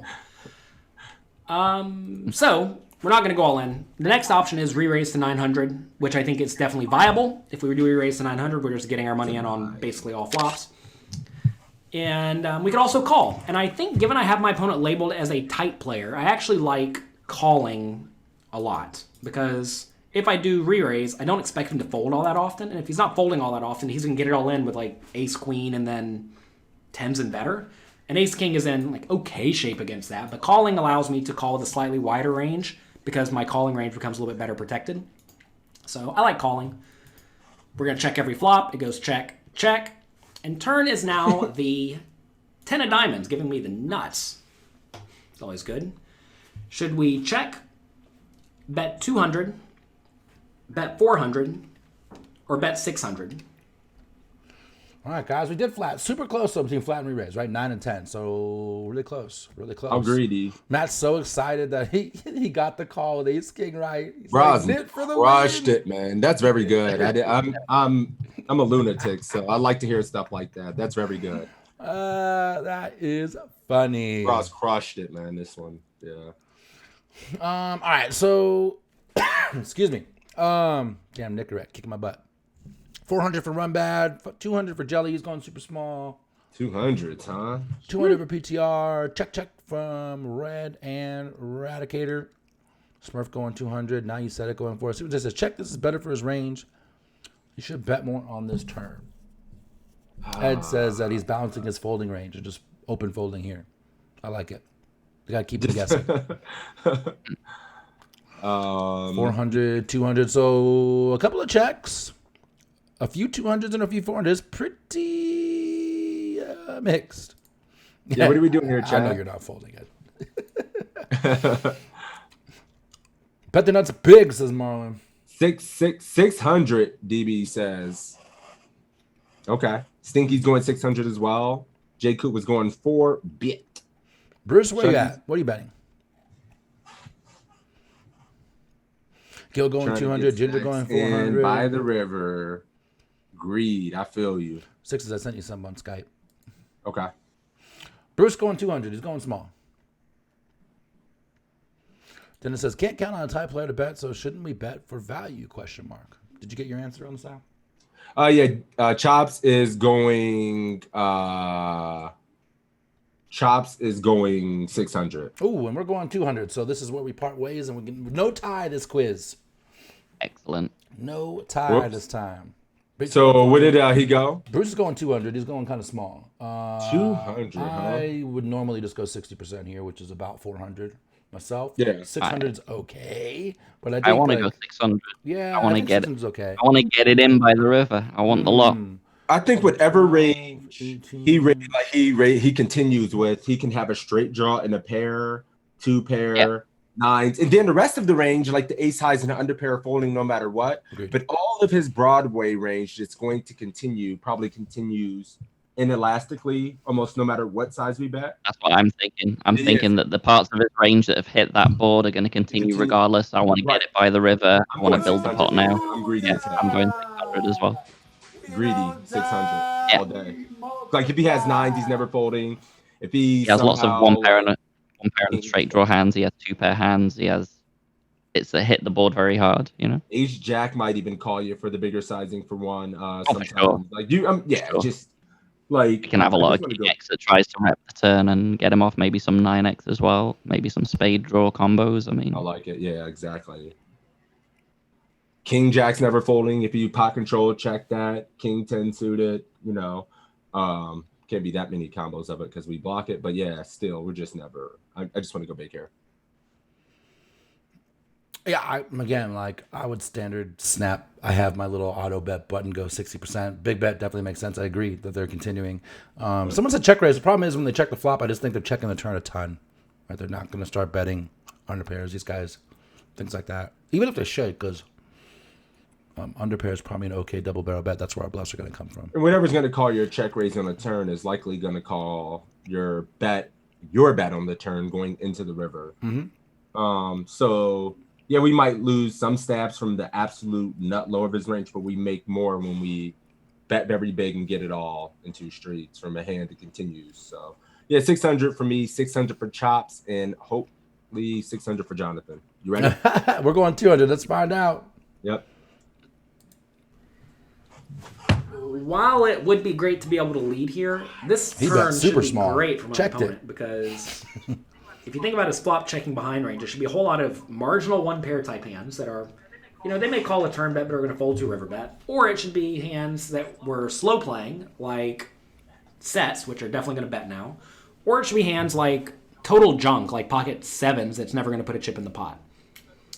So we're not going to go all in. The next option is re-raise to 900, which I think is definitely viable. If we were to re-raise to 900, we're just getting our money in on basically all flops. And we could also call. And I think given I have my opponent labeled as a tight player, I actually like calling a lot. Because if I do re-raise, I don't expect him to fold all that often. And if he's not folding all that often, he's going to get it all in with like ace-queen and then 10s and better. And ace-king is in like okay shape against that. But calling allows me to call with a slightly wider range because my calling range becomes a little bit better protected. So I like calling. We're going to check every flop. It goes check, check. And turn is now the 10 of diamonds, giving me the nuts. It's always good. Should we check, bet 200, bet 400, or bet 600? All right, guys, we did flat. Super close though, between flat and re-raise, right? 9 and 10. So really close. Really close. I'm greedy. Matt's so excited that he got the call with ace king right. He's Bros, like, "Knit for the crushed win." it, man. That's very good. I'm a lunatic, so I like to hear stuff like that. That's very good. That is funny. Bros crushed it, man. This one, yeah. All right, so excuse me. Damn, Nicorette kicking my butt. 400 for run bad, 200 for jelly. He's going super small. 200, huh? 200 for PTR. Check from Red and Radicator. Smurf going 200. Now you said it going for us. It just says check. This is better for his range. You should bet more on this turn. Ed says that he's balancing his folding range and just open folding here. I like it. You got to keep him guessing. 400, 200. So a couple of checks. A few 200s and a few 400s. Pretty mixed. Yeah, what are we doing here, I Chad? know you're not folding it. Bet the nuts big, says Marlon. 600, DB says. Okay. Stinky's going 600 as well. J. Coop was going 4 bit. Bruce, where you at? What are you betting? Gil going 200, Ginger going 400. And by the river. Greed. I feel you. Sixes, I sent you some on Skype. Okay. Bruce going 200. He's going small. Then it says, can't count on a tight player to bet, so shouldn't we bet for value? Question mark. Did you get your answer on the side? Yeah. Chops is going 600. Oh, and we're going 200. So this is where we part ways, and we can no tie this quiz. Excellent. No tie this time. So where did he go? Bruce is going 200. He's going kind of small. 200, I would normally just go 60% here, which is about 400 myself. Yeah. 600 is okay, but I think I want to go 600. Yeah, I want to think get it. 600's okay. I want to get it in by the river. I want the lot. I think whatever range he continues with, he can have a straight draw and a pair, 2 pair, 9s, and then the rest of the range, like the ace highs and the under pair, folding no matter what. Agreed. But all of his Broadway range is going to probably continues inelastically, almost no matter what size we bet. That's what I'm thinking. I'm thinking that the parts of his range that have hit that board are going to continue regardless. I want to get it by the river. I want to build the pot now. I'm greedy. Yeah, I'm going 600 as well. Greedy 600. all day. Like if he has nines, he's never folding. If he He has lots of somehow, one pair like, and straight draw hands. He has two pair hands. It's a hit the board very hard, you know. Ace Jack might even call you for the bigger sizing for one. For Sometimes sure. like you, Sure. just like You can have a I lot just of wanna king X that tries to rep the turn and get him off. Maybe some 9X as well. Maybe some spade draw combos. I mean, I like it. Yeah, exactly. King Jack's never folding. If you pot control, check that. King 10 suited, can't be that many combos of it because we block it. But yeah, still, we're just never. I just want to go big here. Yeah, I would standard snap. I have my little auto bet button go 60%. Big bet definitely makes sense. I agree that they're continuing. Someone said check raise. The problem is when they check the flop, I just think they're checking the turn a ton. Right? They're not going to start betting under pairs. These guys, things like that. Even if they should, because under pair is probably an okay double barrel bet. That's where our bluffs are going to come from. And whatever's going to call your check raise on the turn is likely going to call your bet on the turn going into the river. Mm-hmm. So yeah, we might lose some stabs from the absolute nut low of his range, but we make more when we bet very big and get it all in two streets from a hand that continues. So yeah, 600 for me, 600 for Chops, and hopefully 600 for Jonathan. You ready? We're going 200. Let's find out. Yep. While it would be great to be able to lead here, this He turn bet super should be small. great for my Checked opponent because if you think about his flop checking behind range, there should be a whole lot of marginal one pair type hands that are, they may call a turn bet but are going to fold to a river bet, or it should be hands that were slow playing like sets, which are definitely going to bet now, or it should be hands like total junk like pocket sevens that's never going to put a chip in the pot.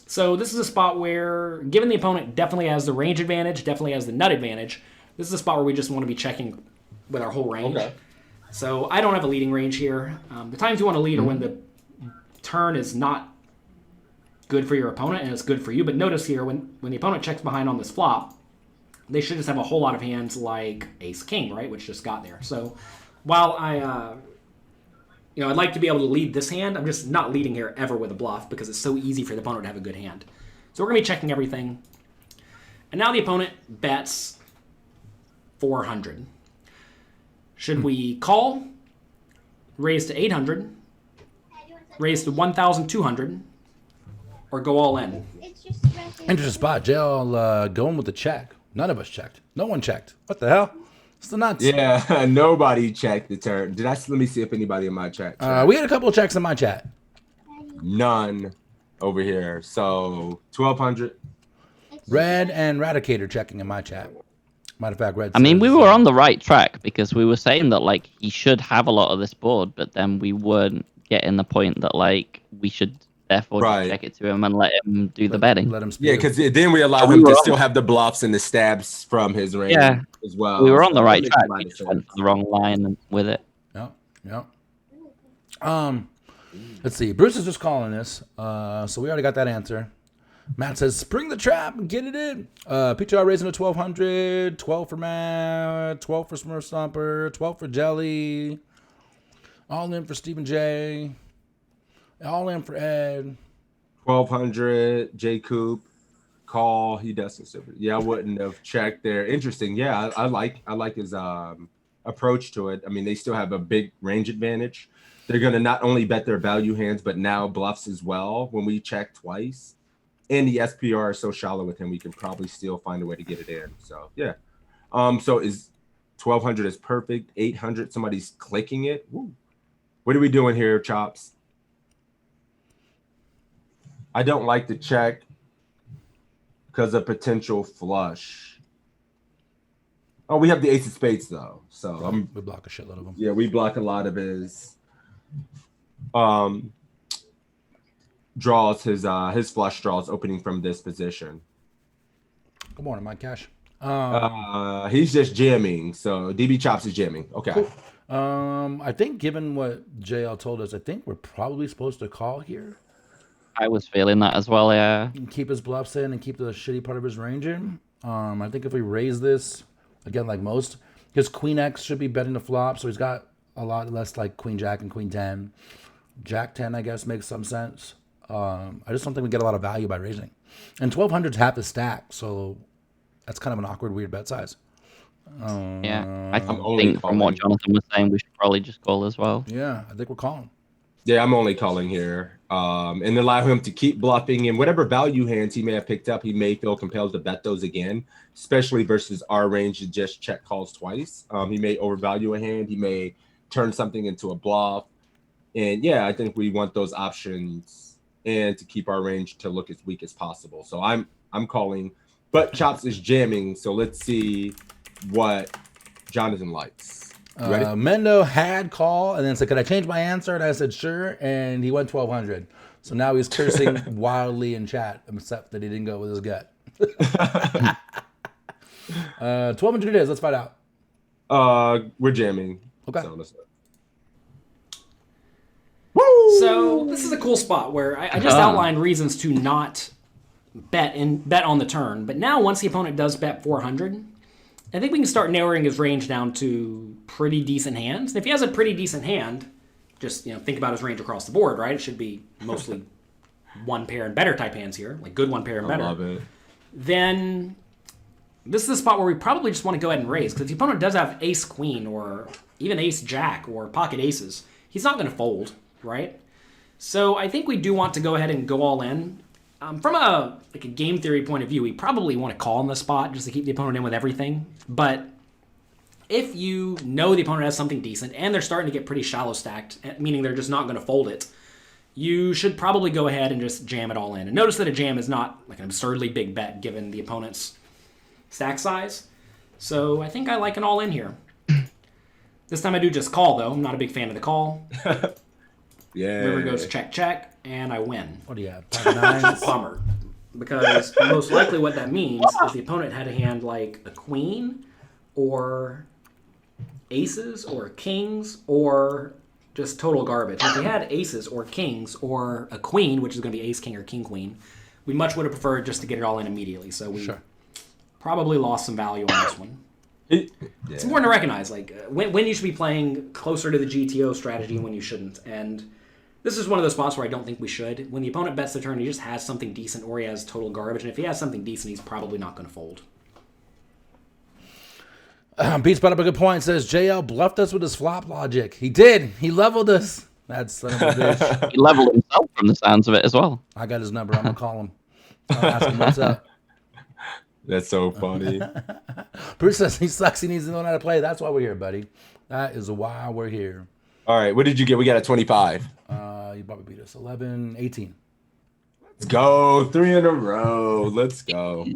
So this is a spot where, given the opponent definitely has the range advantage, definitely has the nut advantage, this is a spot where we just want to be checking with our whole range. Okay. So I don't have a leading range here. The times you want to lead are when the turn is not good for your opponent and it's good for you. But notice here, when the opponent checks behind on this flop, they should just have a whole lot of hands like ace-king, right, which just got there. So while I'd like to be able to lead this hand, I'm just not leading here ever with a bluff because it's so easy for the opponent to have a good hand. So we're going to be checking everything. And now the opponent bets 400. Should we call, raise to 800, raise to 1,200, or go all in? Interesting spot. JL going with the check. None of us checked. No one checked. What the hell? It's the nuts. Yeah, nobody checked the turn. Let me see if anybody in my chat checked. We had a couple of checks in my chat. None over here. So 1,200. Red and Radicator checking in my chat. Matter of fact, Red. I mean, we were on the right track because we were saying that like he should have a lot of this board, but then we weren't getting the point that like we should therefore just check it to him and let him do the betting. Let him spew. Yeah, because then we allow him to still have the bluffs and the stabs from his range as well. We were on the right track. We just went for the wrong line with it. Yep. Let's see. Bruce is just calling this, so we already got that answer. Matt says, spring the trap and get it in. PTR raising to 1,200. 12 for Matt. 12 for Smurf Stomper. 12 for Jelly. All in for Stephen J. All in for Ed. 1,200. J Coop. Call. He doesn't super. Yeah, I wouldn't have checked there. Interesting. Yeah, I like his approach to it. I mean, they still have a big range advantage. They're going to not only bet their value hands, but now bluffs as well when we check twice. And the SPR is so shallow with him, we can probably still find a way to get it in. So, yeah. So is 1,200 is perfect. 800, somebody's clicking it. Woo. What are we doing here, Chops? I don't like to check because of potential flush. Oh, we have the ace of spades, though. So we block a shitload of them. Yeah, we block a lot of his draws, his flush draws opening from this position. Good morning, Mike Cash. He's just jamming. So DB Chops is jamming. Okay. Cool. I think given what JL told us, I think we're probably supposed to call here. I was feeling that as well, yeah. And keep his bluffs in and keep the shitty part of his range in. I think if we raise this, again, like most, his Queen X should be betting the flop, so he's got a lot less like Queen Jack and Queen 10. Jack 10, I guess, makes some sense. I just don't think we get a lot of value by raising. And 1,200 is half the stack, so that's kind of an awkward, weird bet size. Yeah, I only think from what calling. Jonathan was saying, we should probably just call as well. Yeah, I think we're calling. Yeah, I'm only calling here. And allow him to keep bluffing, and whatever value hands he may have picked up, he may feel compelled to bet those again, especially versus our range to just check calls twice. He may overvalue a hand. He may turn something into a bluff. And yeah, I think we want those options and to keep our range to look as weak as possible. So I'm calling, but Chops is jamming. So let's see what Jonathan likes. Ready? Mendo had call and then said, "Could I change my answer?" And I said, "Sure." And he went 1200. So now he's cursing wildly in chat, except that he didn't go with his gut. 1200 it is. Let's find out. We're jamming. Okay. So this is a cool spot where I just outlined reasons to not bet on the turn. But now once the opponent does bet 400, I think we can start narrowing his range down to pretty decent hands. And if he has a pretty decent hand, just think about his range across the board, right? It should be mostly one pair and better type hands here, like good one pair and better. I love it. Then this is the spot where we probably just want to go ahead and raise, because if the opponent does have ace queen or even ace jack or pocket aces, he's not going to fold, right? So I think we do want to go ahead and go all in. From a game theory point of view, we probably want to call in the spot just to keep the opponent in with everything. But if you know the opponent has something decent and they're starting to get pretty shallow stacked, meaning they're just not going to fold it, you should probably go ahead and just jam it all in. And notice that a jam is not like an absurdly big bet given the opponent's stack size. So I think I like an all in here. This time I do just call, though. I'm not a big fan of the call. Yeah. River goes check, check, and I win. What do you have? 5 Bummer. Because most likely what that means is the opponent had a hand like a queen or aces or kings or just total garbage. If we had aces or kings or a queen, which is going to be ace, king, or king, queen, we much would have preferred just to get it all in immediately. So we probably lost some value on this one. It's important to recognize when you should be playing closer to the GTO strategy and when you shouldn't. And this is one of those spots where I don't think we should. When the opponent bets the turn, he just has something decent or he has total garbage. And if he has something decent, he's probably not going to fold. Beats brought up a good point. Says JL bluffed us with his flop logic. He did. He leveled us. That's son of a bitch. He leveled himself from the sounds of it as well. I got his number. I'm going to call him. I'll ask him what's up. That's so funny. Bruce says he sucks. He needs to know how to play. That's why we're here, buddy. That is why we're here. All right. What did you get? We got a 25. You probably beat us. 11, 18. Let's go. 3 in a row. Let's go.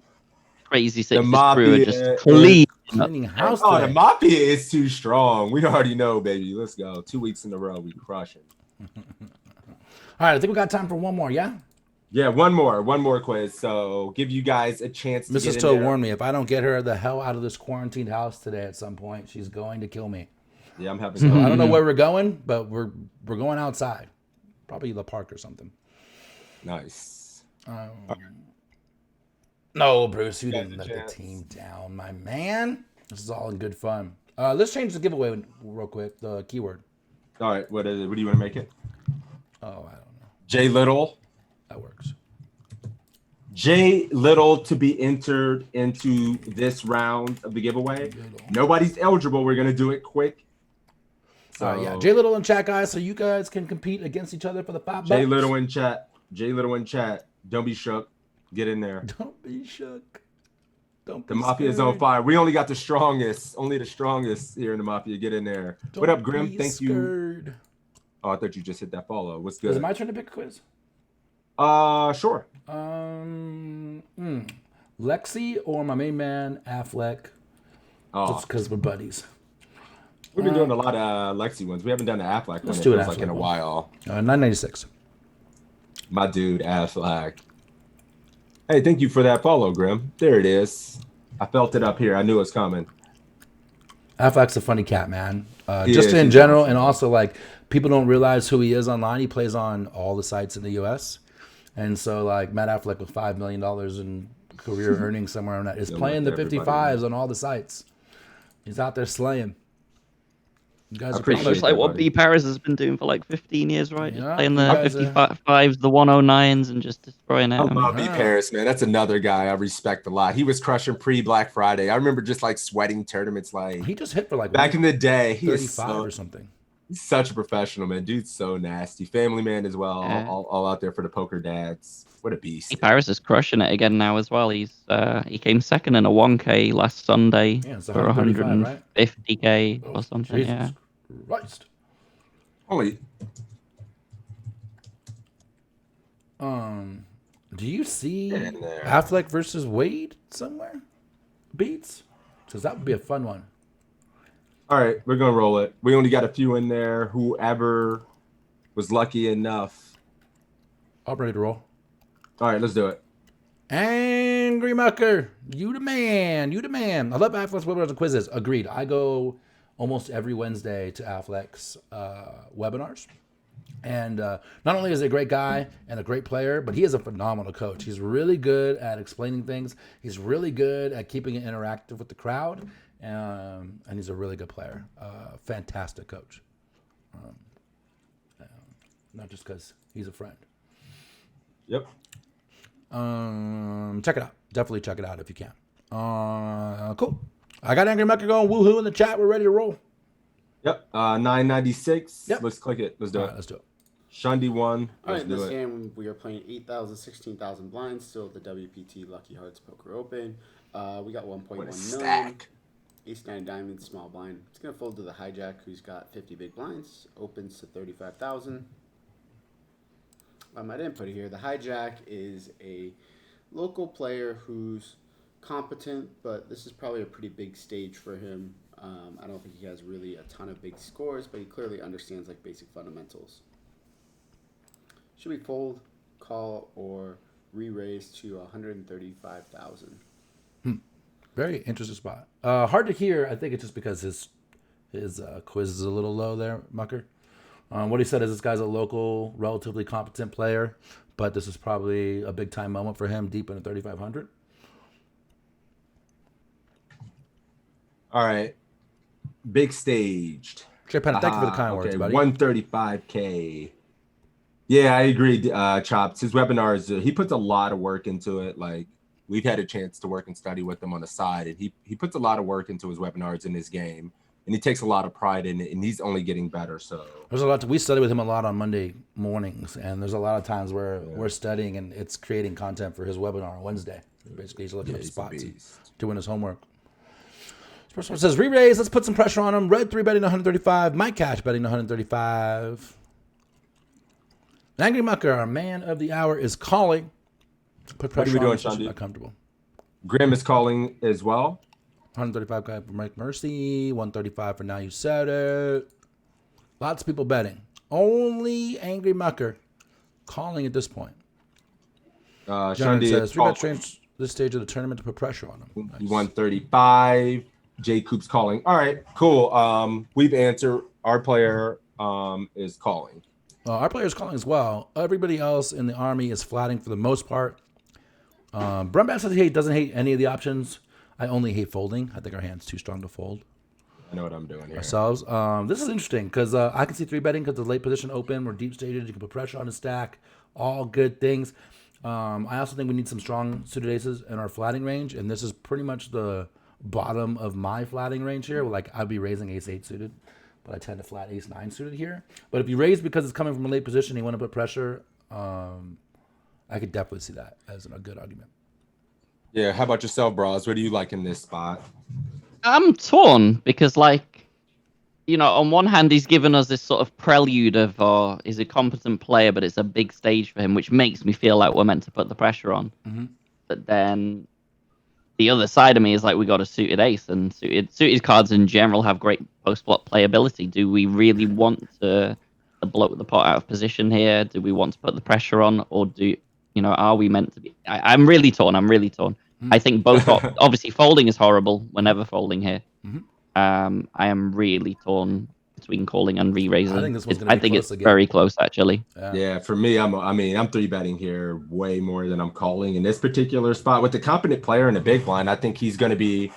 Crazy six The Mafia are just clean. Cleaning house Oh, today. the Mafia is too strong. We already know, baby. Let's go. 2 weeks in a row. We crushing. All right. I think we got time for one more, yeah? Yeah, one more quiz. So give you guys a chance to Mrs. get in Toe there. warned me. If I don't get her the hell out of this quarantined house today at some point, she's going to kill me. Yeah, I'm having. So I don't know where we're going, but we're going outside. Probably the park or something. Nice. No, Bruce, you didn't a let chance. the team down, my man. This is all in good fun. Let's change the giveaway real quick. The keyword. All right. What is it? What do you want to make it? Oh, I don't know. J Little. That works. J Little to be entered into this round of the giveaway. Nobody's eligible. We're gonna do it quick. So Yeah, J Little and chat, guys, so you guys can compete against each other for the $5. J Little in chat. J Little in chat. Don't be shook. Get in there. Don't be shook. Don't be The Mafia is on fire. We only got the strongest. Only the strongest here in the Mafia. Get in there. What up, Grim? Thank you. Oh, I thought you just hit that follow. What's good? Is it my turn to pick a quiz? Sure. Lexi or my main man Affleck? Oh, Just because we're buddies. we've been doing a lot of Lexi ones. We haven't done the Affleck one. Let's It do an feels like Affleck in a one. while. 996. My dude, Affleck. Hey, thank you for that follow, Grim. There it is. I felt it up here. I knew it was coming. Affleck's a funny cat, man. He Just is. in He's general, awesome. and also like people don't realize who he is online. He plays on all the sites in the U.S. And so like Matt Affleck with $5 million in career earnings somewhere on that is Don't playing the let everybody 55s on all the sites. He's out there slaying. You guys are Pretty appreciate much like that, what buddy. B Paris has been doing for like 15 years, right? Just Yeah, playing you the guys, 55s, the 109s, and just destroying it. I I mean, love B Paris, man. That's another guy I respect a lot. He was crushing pre-Black Friday. I remember just like sweating tournaments like he just hit for like back in the day. He is 35 or something. he's such a professional, man. Dude's so nasty. Family man as well. Yeah. All out there for the poker dads. What a beast. B Paris is crushing it again now as well. He came second in a 1K last Sunday Yeah, it's for 135, right? 150K Oh, or something. Jesus Yeah. Christ. Holy, Do you see get in there. Affleck versus Wade somewhere? Beats? Because that would be a fun one. All right, we're gonna roll it. We only got a few in there. Whoever was lucky enough. I'm ready to roll. All right, let's do it. Angry Mucker, you the man. You the man. I love Affleck's webinars and quizzes. Agreed. I go almost every Wednesday to Affleck's webinars. And not only is he a great guy and a great player, but he is a phenomenal coach. He's really good at explaining things. He's really good at keeping it interactive with the crowd. And he's a really good player. Fantastic coach. Not just because he's a friend. Yep. Check it out. Definitely check it out if you can. Cool. I got Angry Mucker going woohoo in the chat. We're ready to roll. Yep. 996. Yep. Let's click it. Let's do All it. right, let's do it. Shundi won. All Let's right, do this it. game we are playing 8,000, 16,000 blinds, still at the WPT Lucky Hearts Poker Open. We got 1.1 What a million. stack. Ace 9 diamonds, small blind. It's going to fold to the hijack, who's got 50 big blinds. Opens to 35,000. I didn't put it here. The hijack is a local player who's competent, but this is probably a pretty big stage for him. I don't think he has really a ton of big scores, but he clearly understands like basic fundamentals. Should we fold, call, or re-raise to 135,000? Very interesting spot. Hard to hear. I think it's just because his quiz is a little low there, Mucker. What he said is this guy's a local, relatively competent player, but this is probably a big time moment for him deep in the 3,500. All right. Big staged. Jay Penn, thank you for the kind words, buddy. 135K. Yeah, I agree, Chops. His webinars, he puts a lot of work into it. Like, we've had a chance to work and study with him on the side, and he puts a lot of work into his webinars in his game, and he takes a lot of pride in it, and he's only getting better. So there's a lot. We study with him a lot on Monday mornings, and there's a lot of times where we're studying, and it's creating content for his webinar on Wednesday. Basically, he's looking at spots and doing his homework. This person says, re-raise, let's put some pressure on him. Red 3 betting 135. Mike Cash betting 135. Angry Mucker, our man of the hour, is calling. Put pressure what are we on doing, him. Shandy? Not comfortable. Grim is calling as well. 135 guy for Mike Mercy. 135 for Now You Said It. Lots of people betting. Only Angry Mucker calling at this point. John Shandy says, 3-bet trains this stage of the tournament to put pressure on him. Nice. 135. Jay Coop's calling. All right, cool. We've answered. Our player is calling. Our player is calling as well. Everybody else in the army is flatting for the most part. Brumback says he doesn't hate any of the options. I only hate folding. I think our hand's too strong to fold. I know what I'm doing here. Ourselves. This is interesting because I can see 3-betting because the late position open. We're deep stated. You can put pressure on the stack. All good things. I also think we need some strong suited aces in our flatting range, and this is pretty much the bottom of my flatting range here. Like I'd be raising ace 8 suited, but I tend to flat ace 9 suited here. But if you raise because it's coming from a late position, you want to put pressure, I could definitely see that as a good argument. Yeah, how about yourself, Bras? What do you like in this spot? I'm torn because, like, you know, on one hand, he's given us this sort of prelude of, he's a competent player, but it's a big stage for him, which makes me feel like we're meant to put the pressure on. Mm-hmm. But then the other side of me is like, we got a suited ace, and suited cards in general have great post-flop playability. Do we really want to blow the pot out of position here? Do we want to put the pressure on, or are we meant to be? I'm really torn. I think both. Obviously, folding is horrible. We're never folding here. Mm-hmm. I am really torn between calling and re-raising. I think this one's going to be I think close it's again. very close, actually. Yeah, for me, I'm 3-betting here way more than I'm calling in this particular spot with the competent player in the big blind. I think he's going to be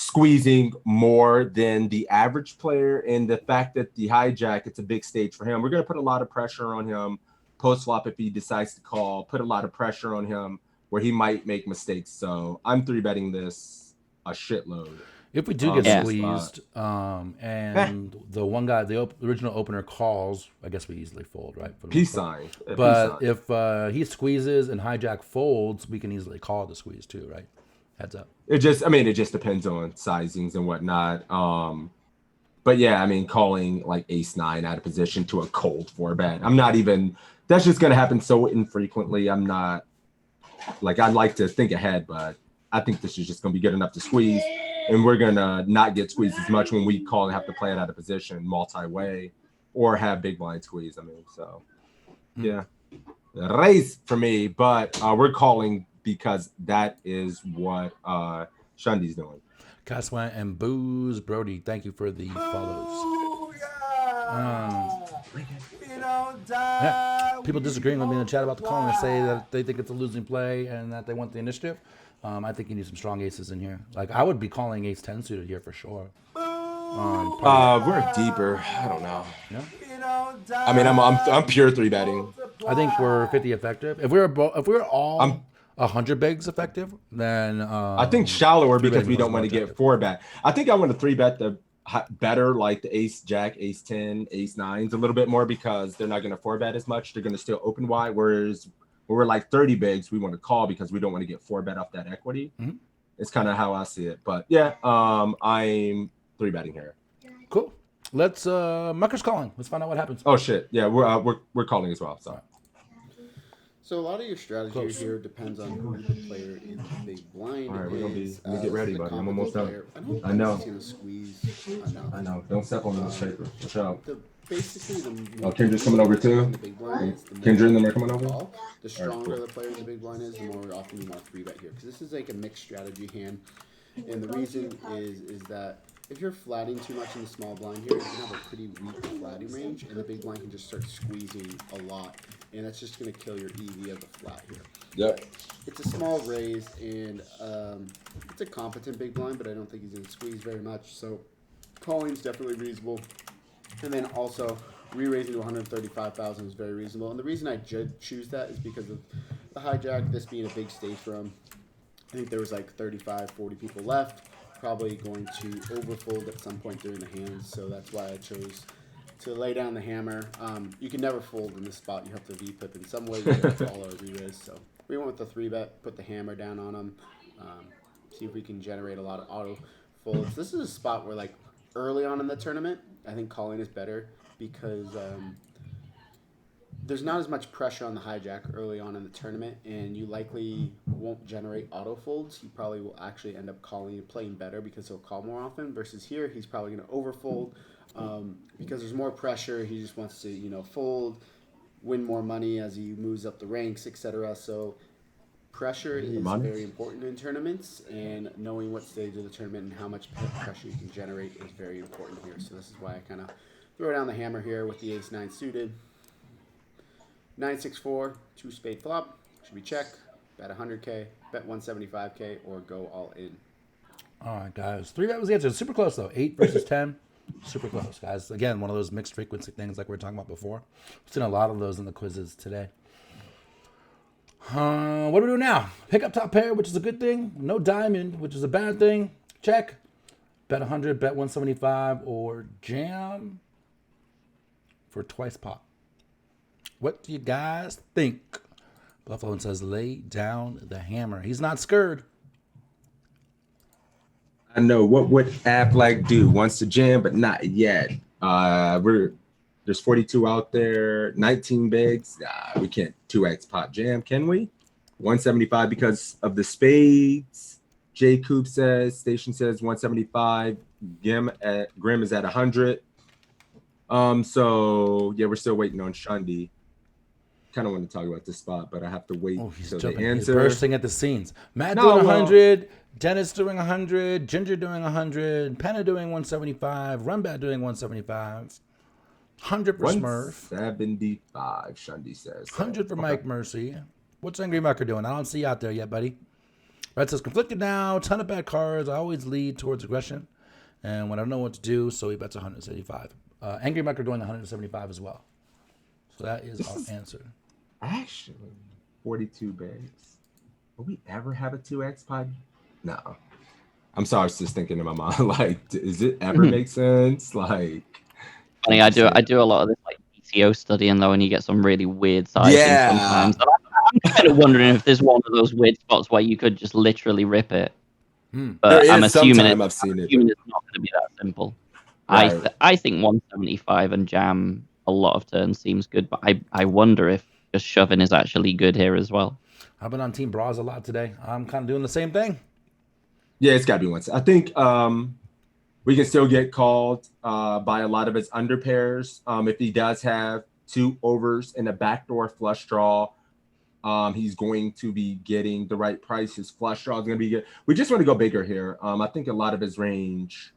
squeezing more than the average player, and the fact that the hijack, it's a big stage for him. We're going to put a lot of pressure on him post flop if he decides to call, put a lot of pressure on him where he might make mistakes. So I'm 3-betting this a shitload. If we do get Yeah. squeezed, and the one guy, the original opener calls, I guess we easily fold, right? For the Peace most part. sign. But Peace sign. if he squeezes and hijack folds, we can easily call the squeeze too, right? Heads up. It just depends on sizings and whatnot. But yeah, I mean, calling like ace-9 out of position to a cold 4-bet. That's just going to happen so infrequently. I'm not, like, I'd like to think ahead, but I think this is just going to be good enough to squeeze. And we're going to not get squeezed as much when we call and have to play it out of position multi-way or have big blind squeeze. I mean, so yeah. Raise for me, but we're calling because that is what Shundy's doing. Casway and Booze Brody, thank you for the follows. Yeah. People disagreeing with me in the chat about the call and say that they think it's a losing play and that they want the initiative. I think you need some strong aces in here. Like, I would be calling ace-10 suited here for sure. We're deeper. I don't know. Yeah. I mean, I'm pure 3-betting. I think we're 50 effective. If we're all 100 bigs effective, then I think shallower because we don't want to get 4-bet. I think I want to 3-bet the better, like the ace-jack, ace-10, ace-9s a little bit more because they're not going to 4-bet as much. They're going to still open wide, whereas when we're like 30 bigs, we want to call because we don't want to get 4-bet off that equity. Mm-hmm. It's kind of how I see it. But yeah, I'm 3-betting here. Cool. Let's Mucker's calling. Let's find out what happens. Oh shit. Yeah, we're calling as well. Sorry. So a lot of your strategy here depends on who the player in the big blind All right, we're gonna is. let me get ready, buddy. I'm almost done. I know. He's gonna squeeze enough. I know. Don't step on those papers. Watch out. Basically, the Kendra's coming over too. Kendra and them are coming over. The stronger the player in the big blind is, the more often you want to 3-bet here because this is like a mixed strategy hand, and the reason is that if you're flatting too much in the small blind here, you can have a pretty weak flatting range, and the big blind can just start squeezing a lot, and that's just going to kill your EV of the flat here. Yep. It's a small raise, and it's a competent big blind, but I don't think he's going to squeeze very much, so calling's definitely reasonable. And then also, re-raising to 135,000 is very reasonable, and the reason I choose that is because of the hijack, this being a big stage for him. I think there was like 35, 40 people left. Probably going to overfold at some point during the hands, so that's why I chose to lay down the hammer. You can never fold in this spot. You have to V-pip in some way. You have to call or re-raise. So we went with the 3-bet, put the hammer down on him, see if we can generate a lot of auto folds. This is a spot where, like, early on in the tournament, I think calling is better because there's not as much pressure on the hijack early on in the tournament, and you likely won't generate auto folds. You probably will actually end up calling and playing better because he'll call more often. Versus here, he's probably going to overfold because there's more pressure. He just wants to, fold, win more money as he moves up the ranks, etc. So pressure is very important in tournaments, and knowing what stage of the tournament and how much pressure you can generate is very important here. So this is why I kind of throw down the hammer here with the ace-9 suited. 9-6-4, 2-spade flop. Should we check? Bet 100K, bet 175K, or go all in? All right, guys. 3-bet was the answer. Super close, though. 8 versus 10. Super close, guys. Again, one of those mixed frequency things like we were talking about before. We've seen a lot of those in the quizzes today. What do we do now? Pick up top pair, which is a good thing. No diamond, which is a bad thing. Check. Bet 100, bet 175, or jam for twice pot. What do you guys think? Buffalo says, lay down the hammer. He's not scared. I know. What would Affleck do? Wants to jam, but not yet. There's 42 out there, 19 bigs. We can't 2x pot jam, can we? 175 because of the spades. J. Coop says, Station says 175. Grim is at 100. So yeah, we're still waiting on Shundi. Kind of want to talk about this spot, but I have to wait till the answer. He's bursting at the seams. Matt doing 100, Dennis doing 100, Ginger doing 100, Penna doing 175, Rumbat doing 175, 100 for Smurf. 175, Shundi says. 100 for Mike Mercy. What's Angry Mucker doing? I don't see you out there yet, buddy. Red says, conflicted now, ton of bad cards. I always lead towards aggression. And when I don't know what to do, so he bets 175. Angry Mucker going 175 as well. So that is our answer. Actually, 42 bigs. Will we ever have a 2x pot? No. I'm sorry, I was just thinking in my mind, like, does it ever make sense? Like, funny, I do a lot of this like PTO studying though, and you get some really weird sizing sometimes. And I'm kind of wondering if there's one of those weird spots where you could just literally rip it. But I'm assuming I've seen it. it's not going to be that simple. Right. I think 175 and jam a lot of turns seems good, but I wonder if just shoving is actually good here as well. I've been on Team Bras a lot today. I'm kind of doing the same thing. Yeah, it's got to be once. I think we can still get called by a lot of his under pairs. If he does have 2 overs and a backdoor flush draw, he's going to be getting the right price. His flush draw is going to be good. We just want to go bigger here. I think a lot of his range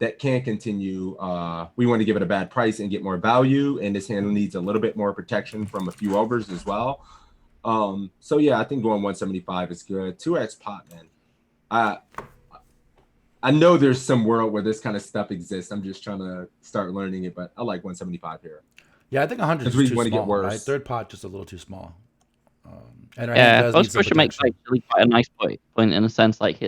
that can continue. We want to give it a bad price and get more value, and this hand needs a little bit more protection from a few overs as well. So yeah, I think going 175 is good. 2x pot, man. I know there's some world where this kind of stuff exists. I'm just trying to start learning it, but I like 175 here. Yeah, I think 100 is too small, right? Third pot just a little too small. And our hand does need some pressure makes actually quite a nice point in a sense. Like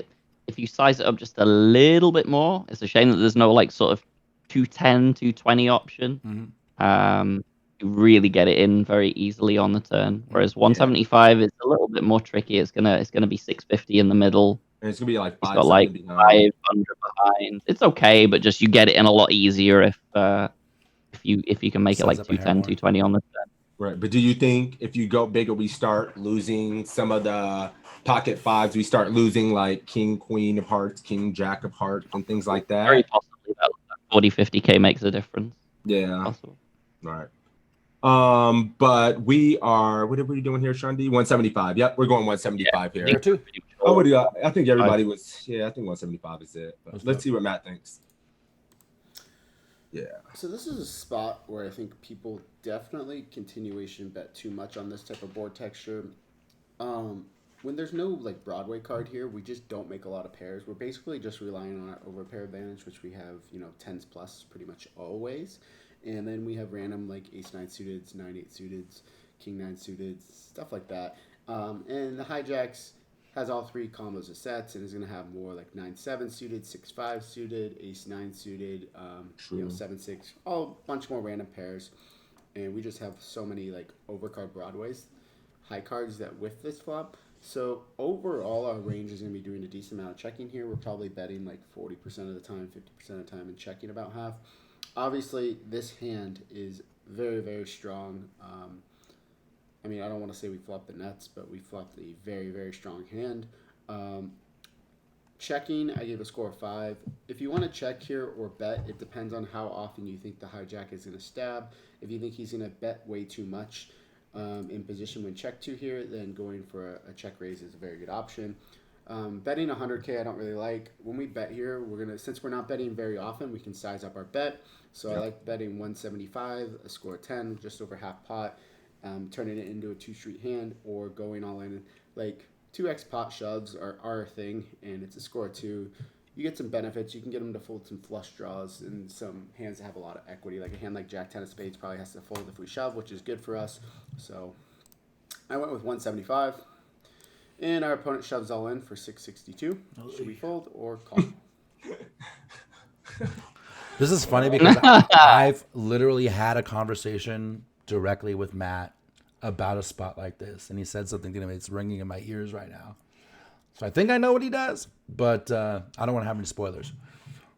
if you size it up just a little bit more, it's a shame that there's no like sort of 210, 220 option. You really get it in very easily on the turn. Whereas 175 is a little bit more tricky. It's gonna be 650 in the middle. And it's gonna be like 5. Got like 500 behind. It's okay, but just you get it in a lot easier if you can make it like 210, 220 on the turn. Right, but do you think if you go bigger, we start losing some of the pocket fives? We start losing like king, queen of hearts, king, jack of hearts, and things like that. Very possibly that 40, 50K makes a difference. Yeah. Possible. Right. But we are. What are we doing here, Shundi? 175. Yep, we're going 175 here. Here too. I think everybody was. Yeah, I think 175 is it. But let's see what Matt thinks. Yeah. So this is a spot where I think people definitely continuation bet too much on this type of board texture. When there's no like Broadway card here, we just don't make a lot of pairs. We're basically just relying on our overpair advantage, which we have, 10s plus pretty much always. And then we have random like ace-9 suited, 9-8 suited, king-9 suited, stuff like that. And the hijacks has all 3 combos of sets and is going to have more like 9-7 suited, 6-5 suited, ace-9 suited, 7-6, all a bunch more random pairs. And we just have so many like overcard Broadways, high cards that with this flop. So overall, our range is going to be doing a decent amount of checking here. We're probably betting like 40% of the time, 50% of the time, and checking about half. Obviously, this hand is very, very strong. I don't want to say we flopped the nuts, but we flopped a very, very strong hand. Checking, I gave a score of 5. If you want to check here or bet, it depends on how often you think the hijack is going to stab. If you think he's going to bet way too much in position when check 2 here, then going for a check raise is a very good option. Betting 100K I don't really like. When we bet here, since we're not betting very often, we can size up our bet. So I like betting 175, a score of 10, just over half pot, turning it into a 2-street hand, or going all in. Like 2x pot shoves are a thing, and it's a score of 2. You get some benefits. You can get them to fold some flush draws and some hands that have a lot of equity. Like a hand like Jack 10 of spades probably has to fold if we shove, which is good for us. So I went with 175. And our opponent shoves all in for 662. Should we fold or call? This is funny because I've literally had a conversation directly with Matt about a spot like this. And he said something to me. It's ringing in my ears right now. So I think I know what he does, but I don't want to have any spoilers.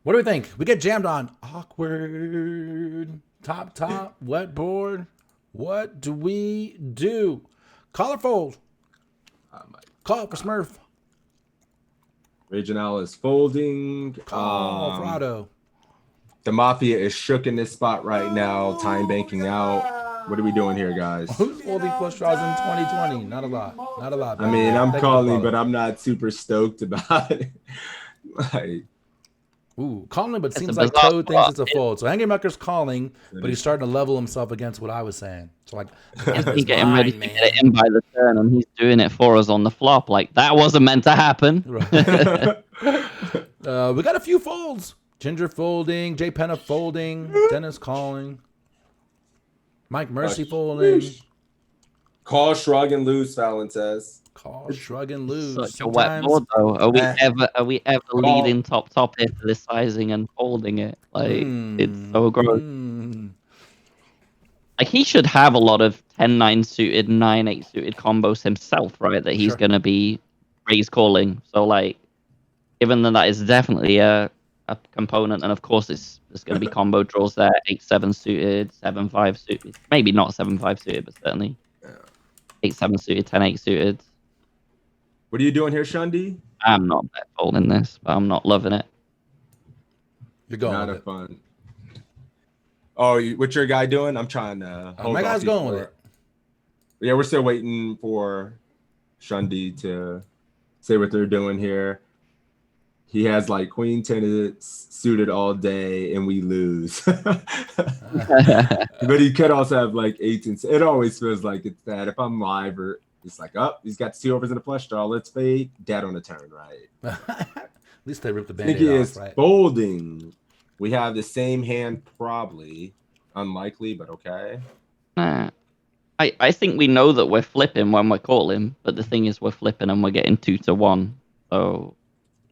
What do we think? We get jammed on. Awkward. Top. Wet board. What do we do? Call or fold? Call for Smurf. Reginald is folding. Call Frado. The Mafia is shook in this spot right now. Time banking out. What are we doing here, guys? Who's folding flush draws in 2020? Not a lot. I mean, I'm calling, but I'm not super stoked about it. Like, Ooh, calling, but it It's seems a like bizarre Toad thinks spot. it's a fold. So Angry Mucker's calling, but he's starting to level himself against what I was saying. So like, He's getting ready to get it in by the turn, and he's doing it for us on the flop. Like, that wasn't meant to happen. We got a few folds. Ginger folding, Jay Penna folding, Dennis calling, Mike Mercy folding. Call, shrug, and lose, Fallon says. Call, shrug, and lose. Such a wet board, though. Are we ever leading top here for this sizing and folding it? Like, it's so gross. Like, he should have a lot of 10-9 suited, 9-8 suited combos himself, right? That he's going to be raise calling. So, like, given that is definitely a component, and of course there's going to be combo draws there, 8-7 suited, 7-5 suited. Maybe not 7-5 suited, but certainly 8-7 suited, 10-8 suited. What are you doing here, Shundi? I'm not bet folding this, but I'm not loving it. You're going Not with a it. fun. Oh, what's your guy doing? I'm trying to hold my off guy's going with it. Yeah, we're still waiting for Shundi to say what they're doing here. He has like queen 10 suited all day, and we lose. But he could also have like 8s and it always feels like it's that. If I'm live, or it's like, oh, he's got 2 overs and a flush draw. Let's fade. Dead on the turn, right? At least they ripped the I think band-aid he off, is right? folding. We have the same hand, probably. Unlikely, but okay. I think we know that we're flipping when we're calling, but the thing is we're flipping and we're getting 2-1. So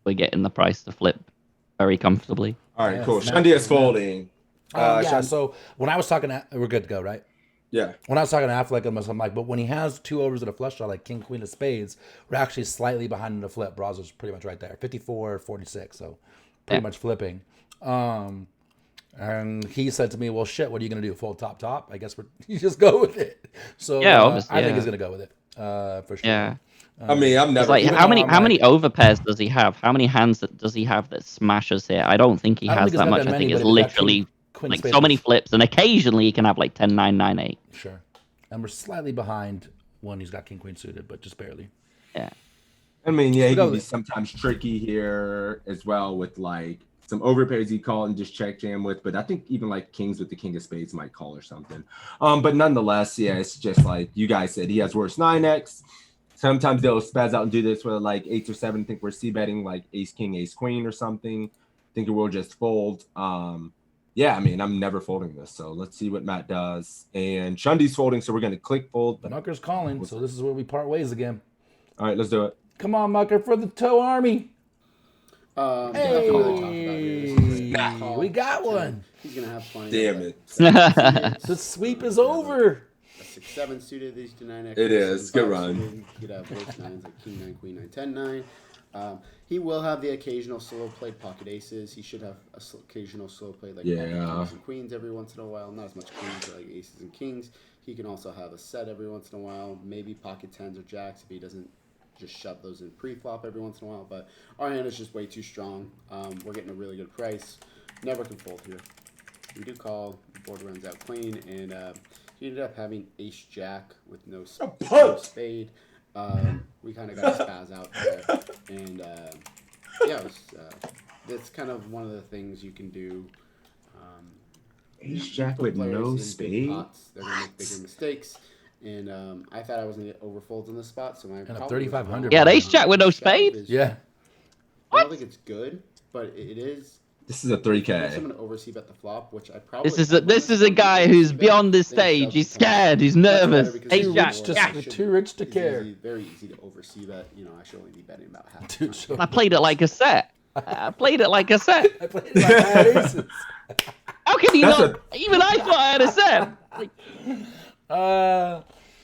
we're getting the price to flip very comfortably. All right, cool. Shundi is folding. So when I was talking, we're good to go, right? Yeah. When I was talking to Affleck, I'm like, but when he has 2 overs and a flush draw, like King, Queen of Spades, we're actually slightly behind in the flip. Bras is pretty much right there, 54, 46, so pretty much flipping. And he said to me, well, shit, what are you going to do? Fold top? I guess you just go with it. So I think he's going to go with it for sure. Yeah. I mean, I'm never. Like, how many overpairs does he have? How many hands does he have that smashes here? I don't think he has that much. I think it's literally like so many flips, and occasionally he can have like 10-9, 9-8. Sure. And we're slightly behind when he's got King Queen suited, but just barely. Yeah. I mean, yeah, he can be sometimes tricky here as well with like some overpairs he call and just check jam with, but I think even like kings with the king of spades might call or something. But nonetheless, yeah, it's just like you guys said, he has worse 9x. Sometimes they'll spaz out and do this with like 8 or 7. Think we're c-betting like ace king, ace queen or something. Think it will just fold. Yeah, I mean, I'm never folding this, so let's see what Matt does. And Shundi's folding, so we're going to click fold. But Mucker's calling, so this is where we part ways again. All right, let's do it. Come on, Mucker, for the Toe Army. Hey, we got one. He's going to have plenty. Damn it. The sweep is over. A 6-7 suited, these 2-9x. It is. Good run. He could have worse 9s like king 9, queen 9, 10-9. He will have the occasional slow played pocket aces. He should have occasional slow played like pocket kings and queens every once in a while. Not as much queens, but like aces and kings. He can also have a set every once in a while. Maybe pocket 10s or jacks if he doesn't just shove those in pre-flop every once in a while. But our hand is just way too strong. We're getting a really good price. Never can fold here. We do call. The board runs out clean, and he ended up having ace jack with no spade. We kind of got spaz out there, and yeah, that's kind of one of the things you can do. Ace jack with no spade. They're gonna make bigger mistakes, and I thought I was gonna get overfolds on the spot, so my and a 3,500. Yeah, ace jack with no spade. Yeah. I don't think it's good, but it is. This is a 3K. I'm gonna oversee bet the flop, which I probably. This is a guy who's beyond this stage. He's scared. He's nervous. Ace jack. Too rich to care. Very easy to oversee bet. You know, I should only be betting about half. Dude, I played it like a set. I played it like a set. I played it like I had aces. How can you not? Even I thought I had a set.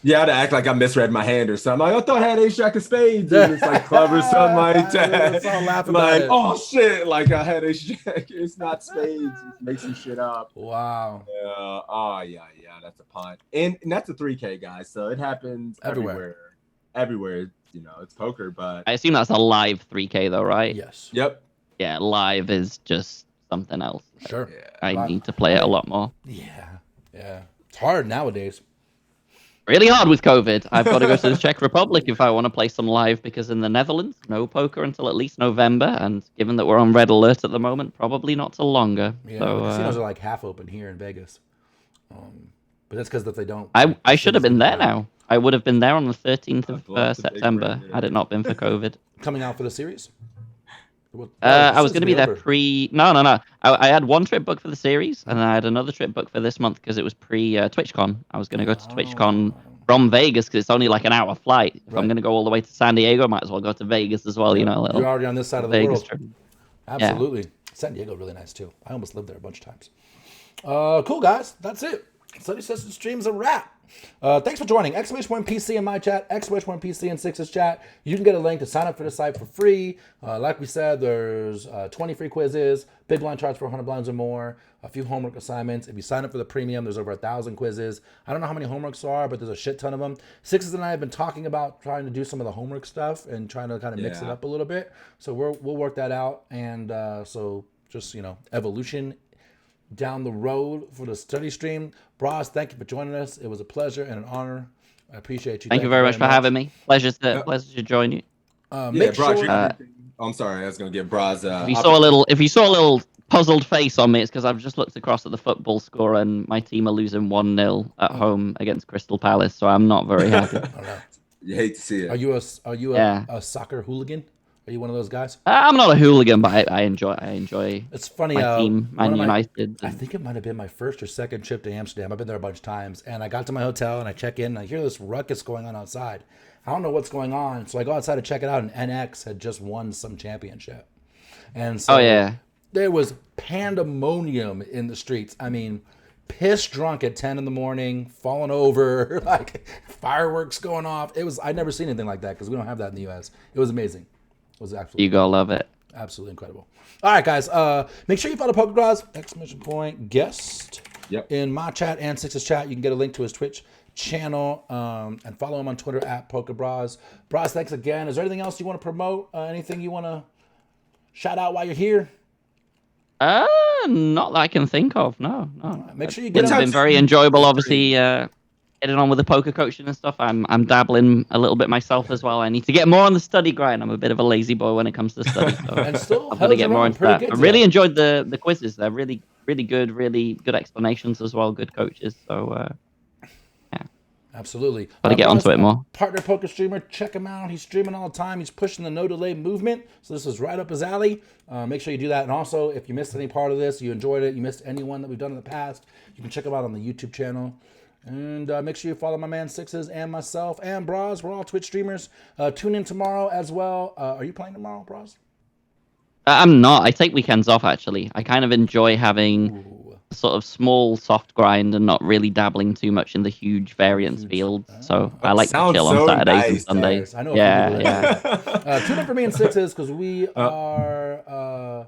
Yeah, I had to act like I misread my hand or something. Like, I thought I had ace jack of spades. And it's like club or something like that. Let's all laugh Like, about it. oh shit, like I had ace jack. It's not spades. Just make some shit up. Wow. Yeah. Oh yeah, that's a punt. And that's a 3K, guys. So it happens everywhere. Everywhere. You know, it's poker, but I assume that's a live 3K though, right? Yes. Yep. Yeah, live is just something else. Sure. I need to play it a lot more. Yeah. It's hard nowadays. really hard with COVID. I've got to go to the Czech Republic if I want to play some live, because in the Netherlands, no poker until at least November, and given that we're on red alert at the moment, probably not till longer. Yeah, So, the casinos are like half open here in Vegas. But that's because if they don't, I should have city's been there gonna- now. I would have been there on the 13th I'd love of to take September Brandon. had it not been for COVID. Coming out for the series. I was going to be there No. I had one trip booked for the series, and I had another trip booked for this month because it was pre-TwitchCon. I was going to go to TwitchCon from Vegas because it's only like an hour flight. If I'm going to go all the way to San Diego, I might as well go to Vegas as well. You know, a little You're already on this side of the Vegas world. trip. Absolutely. San Diego, really nice too. I almost lived there a bunch of times. Cool, guys. That's it. Study Session Stream's a wrap. Thanks for joining. !PC in my chat, !PC in Six's chat. You can get a link to sign up for the site for free. Like we said, there's 20 free quizzes, big blind charts for 100 blinds or more, a few homework assignments. If you sign up for the premium, there's over 1,000 quizzes. I don't know how many homeworks there are, but there's a shit ton of them. Sixes and I have been talking about trying to do some of the homework stuff and trying to kind of mix it up a little bit. So we'll work that out. And so just, evolution down the road for the study stream. Brahs, thank you for joining us. It was a pleasure and an honor. I appreciate you. Thank you very much for having me. Pleasure to join you. Yeah, Brahs, I'm sorry, I was gonna give Brahs. If you saw a little puzzled face on me, it's because I've just looked across at the football score and my team are losing 1-0 at home against Crystal Palace, so I'm not very happy. You hate to see it. Are you a soccer hooligan? Are you one of those guys? I'm not a hooligan, but I enjoy. It's funny. My team, Man United. I think it might have been my first or second trip to Amsterdam. I've been there a bunch of times, and I got to my hotel and I check in and I hear this ruckus going on outside. I don't know what's going on, so I go outside to check it out, and NX had just won some championship, and so there was pandemonium in the streets. I mean, piss drunk at 10 in the morning, falling over, like fireworks going off. I'd never seen anything like that because we don't have that in the U.S. It was amazing. It was absolutely. You gotta love it. Absolutely incredible. All right, guys. Make sure you follow PokerBrahs! !Guest. Yep. In my chat and Six's chat, you can get a link to his Twitch channel and follow him on Twitter at PokerBrahs. Brahs, thanks again. Is there anything else you want to promote? Anything you want to shout out while you're here? Not that I can think of. No. Make sure you get. It's been very enjoyable. Obviously, getting on with the poker coaching and stuff. I'm dabbling a little bit myself as well. I need to get more on the study grind. I'm a bit of a lazy boy when it comes to study. So and still I've got to get more into that. I really enjoyed the quizzes. They're really good explanations as well. Good coaches. So yeah. Absolutely. Got to get onto it more. Partner poker streamer, check him out. He's streaming all the time. He's pushing the no delay movement. So this is right up his alley. Make sure you do that. And also, if you missed any part of this, you enjoyed it, you missed any one that we've done in the past, you can check him out on the YouTube channel. And make sure you follow my man Sixes and myself and Brahs. We're all Twitch streamers. Tune in tomorrow as well. Are you playing tomorrow, Brahs? I'm not. I take weekends off, actually. I kind of enjoy having a sort of small, soft grind and not really dabbling too much in the huge variance field. So I like to chill on Saturdays and Sundays. I know tune in for me and Sixes because we are...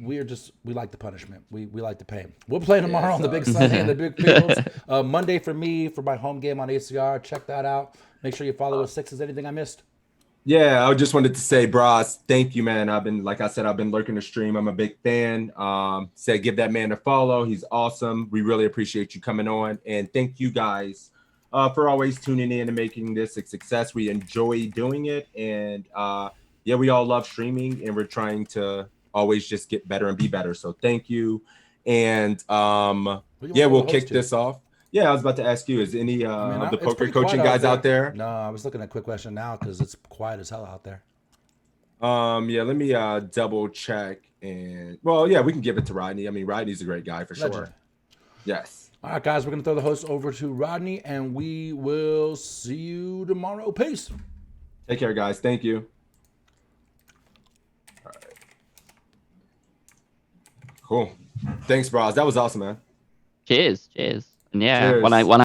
we like the punishment. We like the pain. We'll play tomorrow on the big Sunday and the big fields. Monday for me for my home game on ACR. Check that out. Make sure you follow us. Sixes. Anything I missed? Yeah, I just wanted to say, Brahs, thank you, man. I've been lurking the stream. I'm a big fan. Said give that man a follow. He's awesome. We really appreciate you coming on, and thank you guys for always tuning in and making this a success. We enjoy doing it, and we all love streaming, and we're trying to always just get better and be better. So thank you. And we'll kick this off. Yeah, I was about to ask you, is any of the poker coaching guys out there? No, I was looking at a quick question now because it's quiet as hell out there. Let me double check. And we can give it to Rodney. I mean, Rodney's a great guy for sure. Yes. All right, guys, we're going to throw the host over to Rodney, and we will see you tomorrow. Peace. Take care, guys. Thank you. All right. Cool. Thanks, Brahs. That was awesome, man. Cheers. And yeah, Cheers. when I